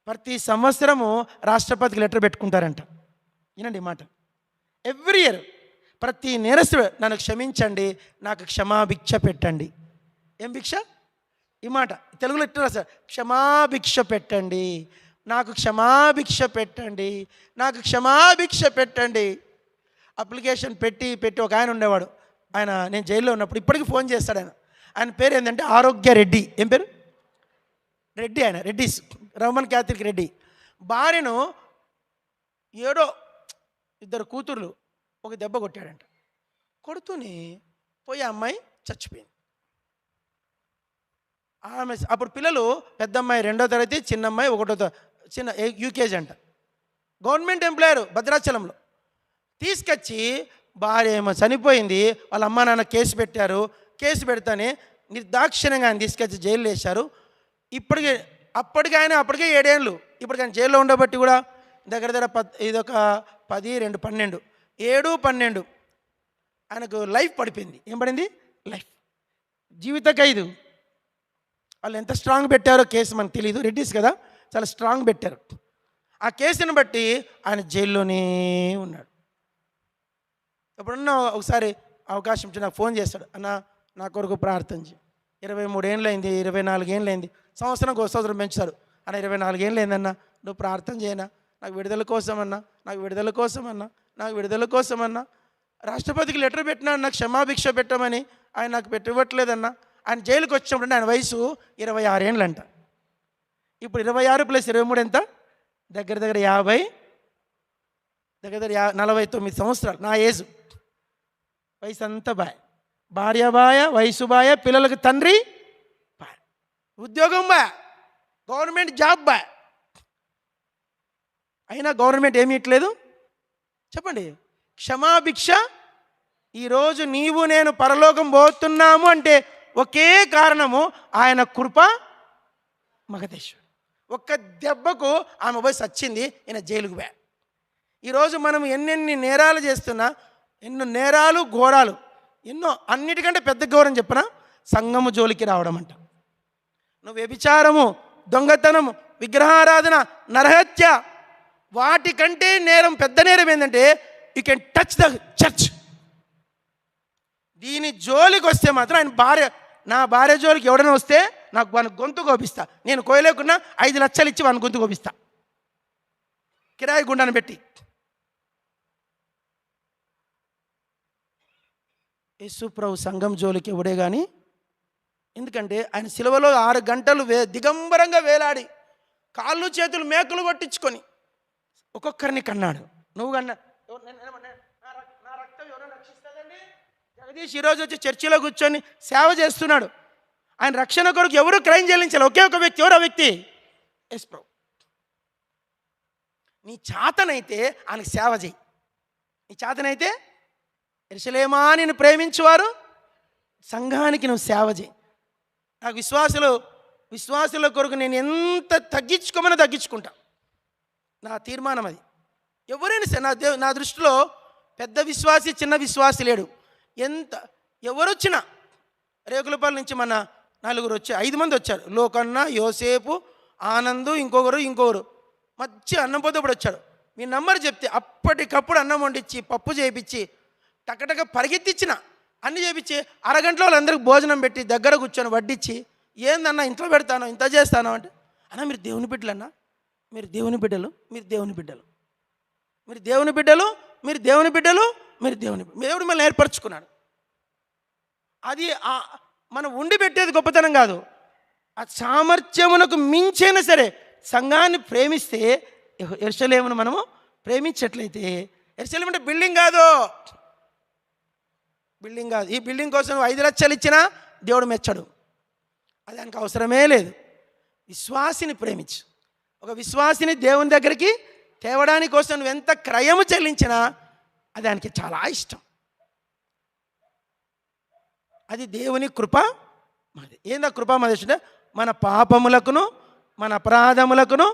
ప్రతి సంవత్సరము రాష్ట్రపతికి లెటర్ పెట్టుకుంటారంట. వినండి మాట. ఎవ్రీ ఇయర్ ప్రతి నేరస్తుడు నన్ను క్షమించండి, నాకు క్షమాభిక్ష పెట్టండి. ఏం భిక్ష? ఈ మాట తెలుగులో ఎట్లా రాస్తారు? క్షమాభిక్ష పెట్టండి, నాకు క్షమాభిక్ష పెట్టండి, నాకు క్షమాభిక్ష పెట్టండి. అప్లికేషన్ పెట్టి ఒక ఆయన ఉండేవాడు. ఆయన నేను జైల్లో ఉన్నప్పుడు ఇప్పటికీ ఫోన్ చేస్తాడు. ఆయన పేరు ఏంటంటే ఆరోగ్య రెడ్డి. ఏం పేరు? రెడ్డి. ఆయన రెడ్డిస్, రోమన్ క్యాథలిక్ రెడ్డి. భార్యను 2 కూతుర్లు ఒక దెబ్బ కొట్టాడంట. కొడుతూనే పోయి అమ్మాయి చచ్చిపోయింది. ఆమె అప్పుడు పిల్లలు, పెద్ద అమ్మాయి 2వ తరగతి, చిన్న అమ్మాయి 1వ చిన్న యూకేజీ అంట. గవర్నమెంట్ ఎంప్లాయర్ భద్రాచలంలో. తీసుకొచ్చి భార్య ఏమో చనిపోయింది, వాళ్ళ అమ్మ నాన్న కేసు పెట్టారు. కేసు పెడితేనే నిర్దాక్షిణ్యంగా ఆయన తీసుకొచ్చి జైలు వేశారు. అప్పటికే 7 ఏళ్ళు. ఇప్పుడు ఆయన జైల్లో ఉండబట్టి కూడా దగ్గర ఇదొక 10, 2, 12, 7, 12 ఆయనకు లైఫ్ పడిపోయింది. ఏం పడింది? లైఫ్, జీవిత ఖైదు. వాళ్ళు ఎంత స్ట్రాంగ్ పెట్టారో కేసు మనకు తెలియదు. రెడ్డిస్ కదా, చాలా స్ట్రాంగ్ పెట్టారు. ఆ కేసుని బట్టి ఆయన జైల్లోనే ఉన్నాడు. ఎప్పుడన్నా ఒకసారి అవకాశం ఇచ్చి నాకు ఫోన్ చేస్తాడు, అన్న నా కొరకు ప్రార్థన చేయి. 23 ఏళ్ళు అయింది, 24 ఏళ్ళు అయింది, సంవత్సరం పెంచుతాడు. అన్న 24 ఏళ్ళు అయిందన్న, నువ్వు ప్రార్థన చేయనా, నాకు విడుదల కోసమన్నా, నాకు విడుదల కోసమన్నా, నాకు విడుదల కోసమన్నా. రాష్ట్రపతికి లెటర్ పెట్టినా నాకు క్షమాభిక్ష పెట్టమని, ఆయన నాకు పెట్టివ్వట్లేదన్నా. ఆయన జైలుకి వచ్చినప్పుడు ఆయన వయసు 26 ఏళ్ళు అంట. ఇప్పుడు 26 + 23 ఎంత? దగ్గర 50, దగ్గర 49 సంవత్సరాలు. నా ఏజు. వయసు అంతా భార్య బాయ, వయసు బాయ, పిల్లలకు తండ్రి బాయ్, ఉద్యోగం బాయ్, గవర్నమెంట్ జాబ్ బాయ్. అయినా గవర్నమెంట్ ఏమీ ఇట్లేదు. చెప్పండి, క్షమాభిక్ష. ఈరోజు నీవు నేను పరలోకం పోతున్నాము అంటే ఒకే కారణము, ఆయన కృప మగధేశ్వరుడు. ఒక్క దెబ్బకు ఆమె పోయి సచ్చింది, ఈయన జైలుకు పోయా. ఈరోజు మనం ఎన్నెన్ని నేరాలు చేస్తున్నా, ఎన్నో నేరాలు ఘోరాలు, ఎన్నో అన్నిటికంటే పెద్ద ఘోరం చెప్పిన సంఘము జోలికి రావడం అంట. నువ్వు వ్యభిచారము, దొంగతనము, విగ్రహారాధన, నరహత్య, వాటికంటే నేరం, పెద్ద నేరం ఏంటంటే you can touch the church. దీని జోలికి వస్తే మాత్రం నా భార్య జోలికి ఎవడైనా వస్తే నాకు వాని గొంతు కోపిస్తా. నేను కోయలేకున్నా 5 లక్షలు ఇచ్చి వాని గొంతు కోపిస్తా, కిరాయి గుండాను పెట్టి. యేసు ప్రభు సంఘం జోలికి ఎవడే కానీ, ఎందుకంటే ఆయన సిలువలో 6 గంటలు దిగంబరంగా వేలాడి కాళ్ళు చేతులు మేకులు కొట్టించుకొని ఒక్కొక్కరిని కన్నాడు. నువ్వు కన్నా నా రక్తం ఎవరైనా రక్షిస్తుందండి? జగదీష్ ఈరోజు వచ్చి చర్చిలో కూర్చొని సేవ చేస్తున్నాడు. ఆయన రక్షణ కొరకు ఎవరు క్రైమ్ చెల్లించాలి? ఒకే ఒక వ్యక్తి. ఎవరు ఆ వ్యక్తి? యేసు ప్రభు. నీ చేతనైతే ఆయనకి సేవ చేయి. నీ చేతనైతే యెరూషలేమా నిన్ను ప్రేమించువారు సంఘానికి నువ్వు సేవ చేయి. నాకు విశ్వాసుల కొరకు నేను ఎంత తగ్గించుకోమని తగ్గించుకుంటా. నా తీర్మానం అది. ఎవరైనా సరే నా దృష్టిలో పెద్ద విశ్వాసి చిన్న విశ్వాసి లేడు. ఎవరొచ్చినా, రేకులపల్లి నుంచి మన 5 మంది వచ్చారు. లోకన్న, యోసేపు, ఆనందు, ఇంకొకరు మంచి అన్నం పొద్దుప్పుడు వచ్చాడు. మీ నంబర్ చెప్తే అప్పటికప్పుడు అన్నం వండించి పప్పు చేయించి టకటక పరిగెత్తిచ్చిన అన్ని చేయించి అరగంటలో వాళ్ళందరికీ భోజనం పెట్టి దగ్గర కూర్చొని వడ్డించి, ఏందన్నా ఇంట్లో పెడతాను, ఇంత చేస్తాను అంటే, అన్న మీరు దేవుని బిడ్డలన్నా, మీరు దేవుని బిడ్డలు, మీరు దేవుని బిడ్డలు, మీరు దేవుని బిడ్డలు, మీరు దేవుని బిడ్డలు, మీరు దేవుడు మళ్ళీ ఏర్పరచుకున్నాడు. అది మనం ఉండి పెట్టేది గొప్పతనం కాదు. ఆ సామర్థ్యమునకు మించైనా సరే సంఘాన్ని ప్రేమిస్తే, యెరూషలేమును మనము ప్రేమించట్లయితే, యెరూషలేము అంటే బిల్డింగ్ కాదు. ఈ బిల్డింగ్ కోసం 5 లక్షలు ఇచ్చినా దేవుడు మెచ్చడు. అది దానికి అవసరమే లేదు. విశ్వాసిని ప్రేమించు. ఒక విశ్వాసిని దేవుని దగ్గరికి తేవడానికి కోసం నువ్వు ఎంత క్రయము చెల్లించినా అది దానికి చాలా ఇష్టం. అది దేవుని కృప మాది. ఏందా కృప మాది అంటే మన పాపములకును మన అపరాధములకును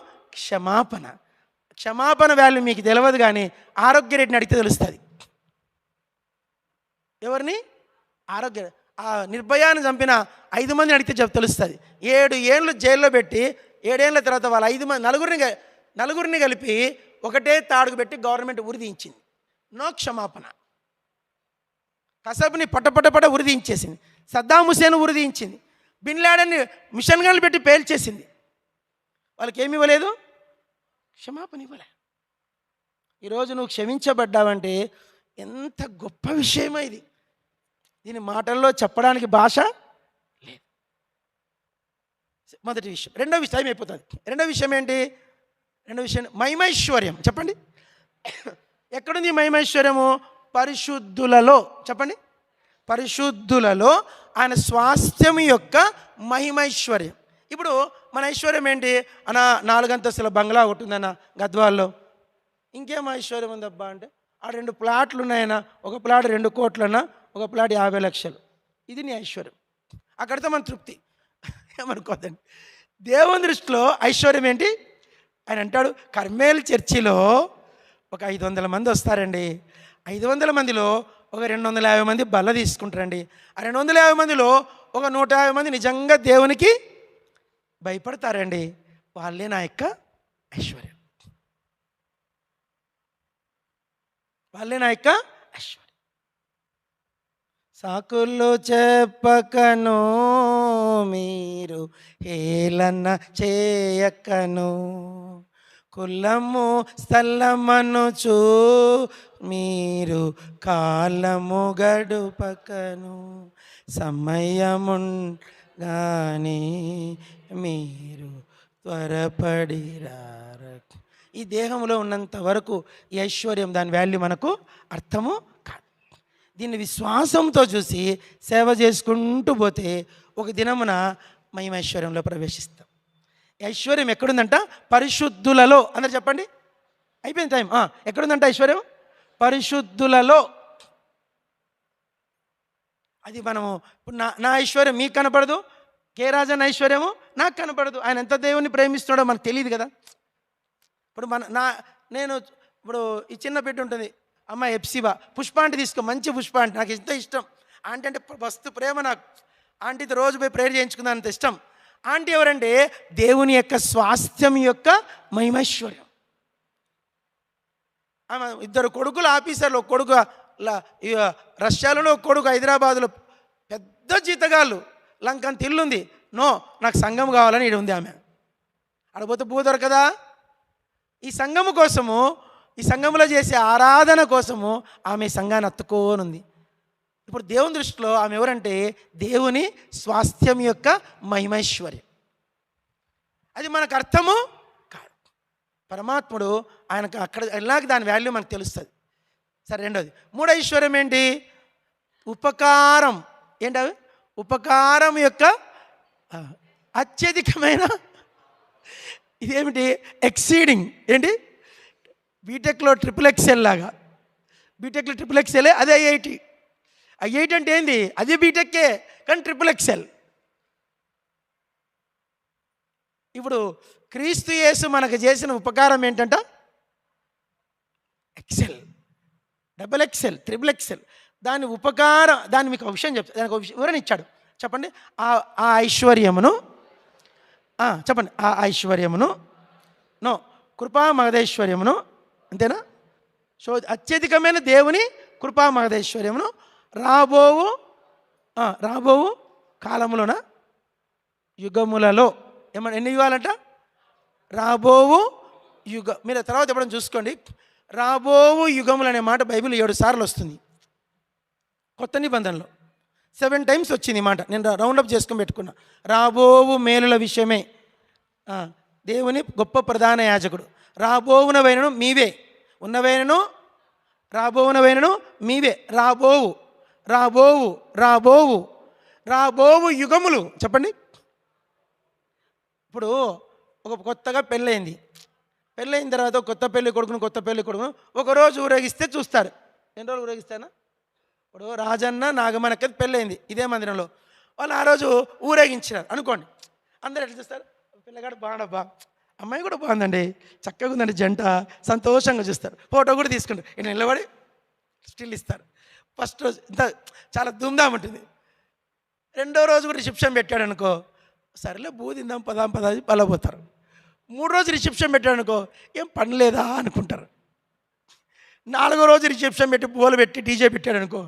క్షమాపణ వాల్యూ మీకు తెలియదు, కానీ ఆరోగ్య రెడ్డిని అడిగితే తెలుస్తుంది. ఎవరిని? ఆరోగ్య. ఆ నిర్భయాన్ని చంపిన 5 మందిని అడిగితే తెలుస్తుంది. 7 ఏళ్ళు జైల్లో పెట్టి 7 ఏళ్ళ తర్వాత వాళ్ళ 5 మంది నలుగురిని కలిపి ఒకటే తాడుకు పెట్టి గవర్నమెంట్ ఉరిదించింది. నో క్షమాపణ. కసబ్ని పట్టపట్ట ఉరిదించేసింది. సద్దాం హుసేన్ ఉరిదించింది. బిన్ లాడెన్ని మిషన్ గన్లు పెట్టి పేల్చేసింది. వాళ్ళకి ఏమి ఇవ్వలేదు? క్షమాపణ ఇవ్వలే. ఈరోజు నువ్వు క్షమించబడ్డావంటే ఎంత గొప్ప విషయమో ఇది. దీని మాటల్లో చెప్పడానికి భాష లేదు. మొదటి విషయం. రెండో విషయం టైం అయిపోతుంది. రెండో విషయం ఏంటి? రెండో విషయం మహిమైశ్వర్యం. చెప్పండి, ఎక్కడుంది మహిమైశ్వర్యము? పరిశుద్ధులలో. చెప్పండి, పరిశుద్ధులలో ఆయన స్వాస్థ్యం యొక్క మహిమైశ్వర్యం. ఇప్పుడు మన ఐశ్వర్యం ఏంటి? అన్న 4 అంతస్తుల బంగ్లా ఒకటి ఉందన్న గద్వాల్లో. ఇంకేం ఐశ్వర్యం ఉందబ్బా అంటే, ఆ 2 ప్లాట్లు ఉన్నాయన్నా, ఒక ప్లాట్ 2 కోట్లన్నా, ఒక ప్లాట్ 50 లక్షలు. ఇది నీ ఐశ్వర్యం. అక్కడితో మన తృప్తి. ఏమనుకోదండి. దేవుని దృష్టిలో ఐశ్వర్యం ఏంటి? ఆయన అంటాడు, కర్మేల్ చర్చిలో ఒక 500 మంది వస్తారండి. 500 మందిలో ఒక 250 మంది బల్ల తీసుకుంటారండి. ఆ 250 మందిలో ఒక 150 మంది నిజంగా దేవునికి భయపడతారండి. వాళ్ళే నా యొక్క ఐశ్వర్యం. వాళ్ళే నా యొక్క ఐశ్వర్యం. సాకులు చెప్పకను, మీరు హేళన చేయకను, కులము స్థలమనుచు మీరు కాలము గడుపకను, సమయముగాని మీరు త్వరపడిరారకు. ఈ దేహంలో ఉన్నంత వరకు ఈ ఐశ్వర్యం, దాని వాల్యూ మనకు అర్థము కాదు. దీన్ని విశ్వాసంతో చూసి సేవ చేసుకుంటూ పోతే ఒక దినమున మేము ఐశ్వర్యంలో ప్రవేశిస్తాం. ఐశ్వర్యం ఎక్కడుందంట? పరిశుద్ధులలో. అందరు చెప్పండి. అయిపోయింది టైం. ఎక్కడుందంట ఐశ్వర్యం? పరిశుద్ధులలో. అది మనము ఇప్పుడు నా ఐశ్వర్యం మీకు కనపడదు, కే రాజన్ ఐశ్వర్యము నాకు కనపడదు. ఆయన ఎంత దేవుని ప్రేమిస్తున్నాడో మనకు తెలియదు కదా. ఇప్పుడు నేను ఇప్పుడు ఈ చిన్న బిడ్డ ఉంటుంది, అమ్మ ఎప్సిబా పుష్ప అంటే తీసుకో, మంచి పుష్ప అంటే నాకు ఎంతో ఇష్టం. ఆంటీ అంటే వస్తు ప్రేమ నాకు. ఆంటీతో రోజు పోయి ప్రేయర్ చేయించుకుందాం, అంత ఇష్టం. ఆంటీ ఎవరంటే దేవుని యొక్క స్వాస్థ్యం యొక్క మహిమైశ్వర్యం. ఆమె ఇద్దరు కొడుకులు ఆఫీసర్లు, ఒక కొడుకు రష్యాలోనే, ఒక కొడుకు హైదరాబాదులో, పెద్ద జీతగాళ్ళు, లంకంత ఇల్లుంది. నో, నాకు సంఘం కావాలని ఇక్కడ ఉంది ఆమె. అడపోతే భూ దొరకదా? ఈ సంఘము కోసము, ఈ సంఘంలో చేసే ఆరాధన కోసము ఆమె సంఘాన్ని అత్తుకోనుంది. ఇప్పుడు దేవుని దృష్టిలో ఆమె ఎవరంటే దేవుని స్వాస్థ్యం యొక్క మహిమైశ్వర్యం. అది మనకు అర్థము కాదు. పరమాత్ముడు ఆయనకు అక్కడ ఎలాగ దాని వాల్యూ మనకు తెలుస్తుంది. సరే, రెండోది, మూడో ఐశ్వర్యం ఏంటి? ఉపకారం. ఏంటవి? ఉపకారం యొక్క అత్యధికమైన, ఇదేమిటి? ఎక్సీడింగ్. ఏంటి? బీటెక్లో XXL లాగా, బీటెక్లో XXL, అదే ఐఐటి. ఐఐటి అంటే ఏంది? అది బీటెక్కే, కానీ XXL. ఇప్పుడు క్రీస్తు యేసు మనకు చేసిన ఉపకారం ఏంటంట? XL, XXL, XXL. దాని ఉపకారం, దాన్ని మీకు ఒక విషయం చెప్తాను, దానికి ఒక వివరణ ఇచ్చాడు. చెప్పండి. ఆ ఐశ్వర్యమును, చెప్పండి. ఆ ఐశ్వర్యమును, నో, కృపా మహదేశ్వర్యమును, అంతేనా? సో అత్యధికమైన దేవుని కృపా మహదేశ్వర్యమును రాబోవు కాలములోన, యుగములలో, ఏమన్నా ఎన్ని యుగాలంట? రాబోవు మీరు తర్వాత ఎప్పుడైనా చూసుకోండి. రాబోవు యుగములు అనే మాట బైబిల్ 7 సార్లు వస్తుంది. కొత్త నిబంధనలో 7 టైమ్స్ వచ్చింది మాట. నేను రౌండప్ చేసుకొని పెట్టుకున్నా. రాబోవు మేలుల విషయమే దేవుని గొప్ప ప్రధాన యాజకుడు. రాబోవునవైనను మీవే, ఉన్నవైనను రాబోవునవైనను మీవే. రాబోవు రాబోవు రాబోవు రాబోవు యుగములు. చెప్పండి. ఇప్పుడు ఒక కొత్తగా పెళ్ళయింది. పెళ్ళయిన తర్వాత కొత్త పెళ్ళి కొడుకును ఒకరోజు ఊరేగిస్తే చూస్తారు. ఎన్ని రోజులు ఊరేగిస్తానా? ఇప్పుడు రాజన్న నాగమనక్కది పెళ్ళయింది ఇదే మందిరంలో. వాళ్ళు ఆ రోజు ఊరేగించినారు అనుకోండి. అందరు ఎట్లా చూస్తారు? పిల్లగాడు బాగుండబ్బా, అమ్మాయి కూడా బాగుందండి, చక్కగా ఉందండి జంట, సంతోషంగా చూస్తారు. ఫోటో కూడా తీసుకుంటారు. ఇట్లా నిలబడి స్టిల్ ఇస్తారు. ఫస్ట్ రోజు ఇంత చాలా ధూమ్ధాం ఉంటుంది. రెండో రోజు కూడా రిసెప్షన్ పెట్టాడు అనుకో, సరేలే బూదిందాం పదాం పలబోతారు. 3 రోజు రిసెప్షన్ పెట్టాడు అనుకో, ఏం పని లేదా అనుకుంటారు. 4వ రోజు రిసెప్షన్ పెట్టి పూలు పెట్టి డీజే పెట్టాడు అనుకో,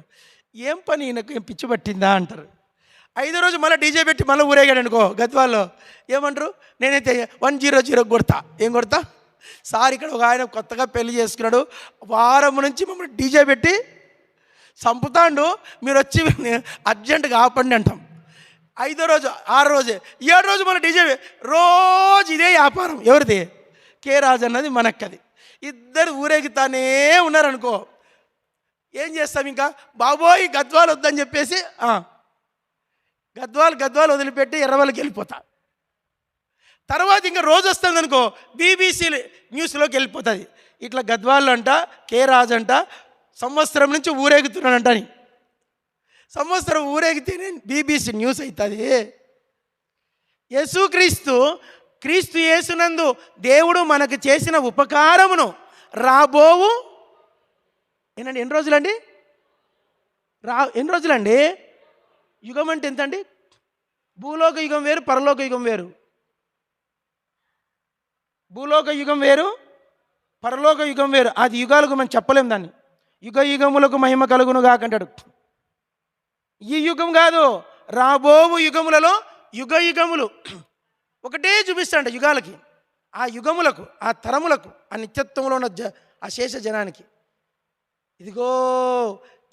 ఏం పని ఈయనకు, ఏం పిచ్చి పట్టిందా అంటారు. 5వ రోజు మళ్ళీ డీజే పెట్టి మళ్ళీ ఊరేగాడు అనుకో గద్వాల్లో, ఏమంటారు? నేనైతే 100 కొడతా. ఏం కొడతా? సార్ ఇక్కడ ఒక ఆయన కొత్తగా పెళ్లి చేసుకున్నాడు, వారం నుంచి మమ్మల్ని డీజే పెట్టి చంపుతాండు, మీరు వచ్చి అర్జెంటుగా ఆపండి అంటాం. 5వ రోజు, 6వ రోజు, 7వ రోజు మన డీజే, రోజు ఇదే వ్యాపారం. ఎవరిది? కే రాజు అన్నది మనక్కది. ఇద్దరు ఊరేగుతానే ఉన్నారనుకో, ఏం చేస్తాం? ఇంకా బాబోయ్ గద్వాలు వద్దని చెప్పేసి గద్వాలు వదిలిపెట్టి ఎర్రవల్లికి వెళ్ళిపోతా. తర్వాత ఇంకా రోజు వస్తుంది అనుకో, BBC న్యూస్లోకి వెళ్ళిపోతుంది. ఇట్లా గద్వాళ్ళు అంట, కే రాజు అంట సంవత్సరం నుంచి ఊరేగుతున్నాడంట అని. సంవత్సరం ఊరేగితేనే BBC న్యూస్ అవుతుంది. క్రీస్తు యేసునందు దేవుడు మనకు చేసిన ఉపకారమును రాబోవు ఏనండి, ఎన్ని రోజులండి? ఎన్ని రోజులండి? యుగం అంటే ఎంతండి? భూలోక యుగం వేరు, పరలోక యుగం వేరు. భూలోక యుగం వేరు, పరలోక యుగం వేరు. అది యుగాలకు మనం చెప్పలేం దాన్ని. యుగములకు మహిమ కలుగును కాకంటాడు. ఈ యుగం కాదు, రాబోవు యుగములలో యుగములు ఒకటే చూపిస్తాడంట యుగాలకి, ఆ యుగములకు, ఆ తరములకు, ఆ నిత్యత్వంలో ఉన్న ఆ శేష జనానికి. ఇదిగో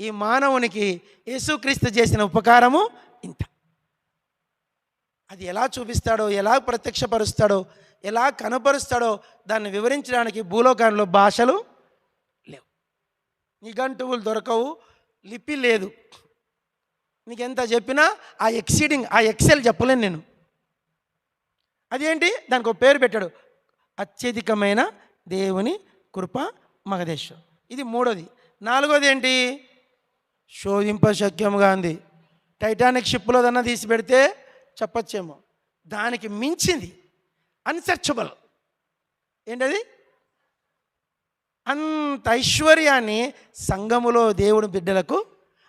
ఈ మానవునికి యేసుక్రీస్తు చేసిన ఉపకారము ఇంత. అది ఎలా చూపిస్తాడో, ఎలా ప్రత్యక్షపరుస్తాడో, ఎలా కనపరుస్తాడో దాన్ని వివరించడానికి భూలోకంలో భాషలు లేవు, నిఘంటువులు దొరకవు, లిపి లేదు. నీకు ఎంత చెప్పినా ఆ XL చెప్పలేను నేను. అదేంటి? దానికి ఒక పేరు పెట్టాడు, అత్యధికమైన దేవుని కృప మహదేశ్వరం. ఇది 3వది. 4వది ఏంటి? శోధింపశక్యముగా ఉంది. టైటానిక్ షిప్లో దన్నా తీసి పెడితే చెప్పచ్చేమో, దానికి మించింది అన్సర్చబుల్. ఏంటది? అంత ఐశ్వర్యాన్ని సంఘములో దేవుడు బిడ్డలకు.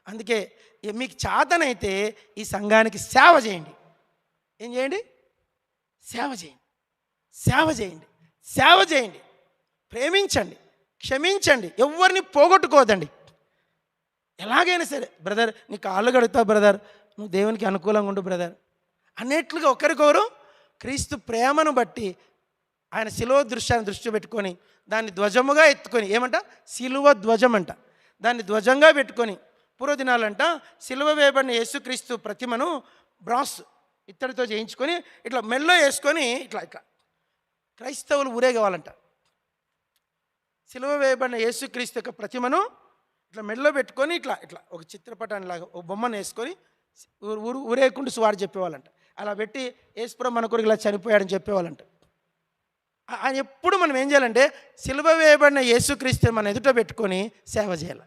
అందుకే మీకు చేతనైతే ఈ సంఘానికి సేవ చేయండి. ఏం చేయండి? సేవ చేయండి, సేవ చేయండి, సేవ చేయండి. ప్రేమించండి, క్షమించండి, ఎవరిని పోగొట్టుకోవద్దండి. ఎలాగైనా సరే బ్రదర్ నీ కాళ్ళు కడుగుతావు బ్రదర్, నువ్వు దేవునికి అనుకూలంగా ఉండు బ్రదర్ అన్నట్లుగా ఒకరికొకరు క్రీస్తు ప్రేమను బట్టి ఆయన శిలువ దృశ్యాన్ని దృష్టి పెట్టుకొని దాన్ని ధ్వజముగా ఎత్తుకొని, ఏమంట శిలువ ధ్వజం అంట, దాన్ని ధ్వజంగా పెట్టుకొని పూర్వదినాలంట శిలువ వేయబడిన యేసుక్రీస్తు ప్రతిమను బ్రాస్ ఇత్తడితో చేయించుకొని ఇట్లా మెల్లో వేసుకొని ఇట్లా ఇట్లా క్రైస్తవులు ఊరేగవాలంట. శిలువ వేయబడిన యేసుక్రీస్తు యొక్క ప్రతిమను ఇట్లా మెడలో పెట్టుకొని ఇట్లా ఇట్లా ఒక చిత్రపటాన్ని లాగా ఒక బొమ్మను వేసుకొని ఊరేకుంటూ సువారు చెప్పేవాళ్ళంట. అలా పెట్టి యేసుప్రభు మన కొరకు ఇలా చనిపోయాడని చెప్పేవాళ్ళంట. ఆయన ఎప్పుడు మనం ఏం చేయాలంటే శిలువ వేయబడిన యేసుక్రీస్తు మన ఎదుట పెట్టుకొని సేవ చేయాలి.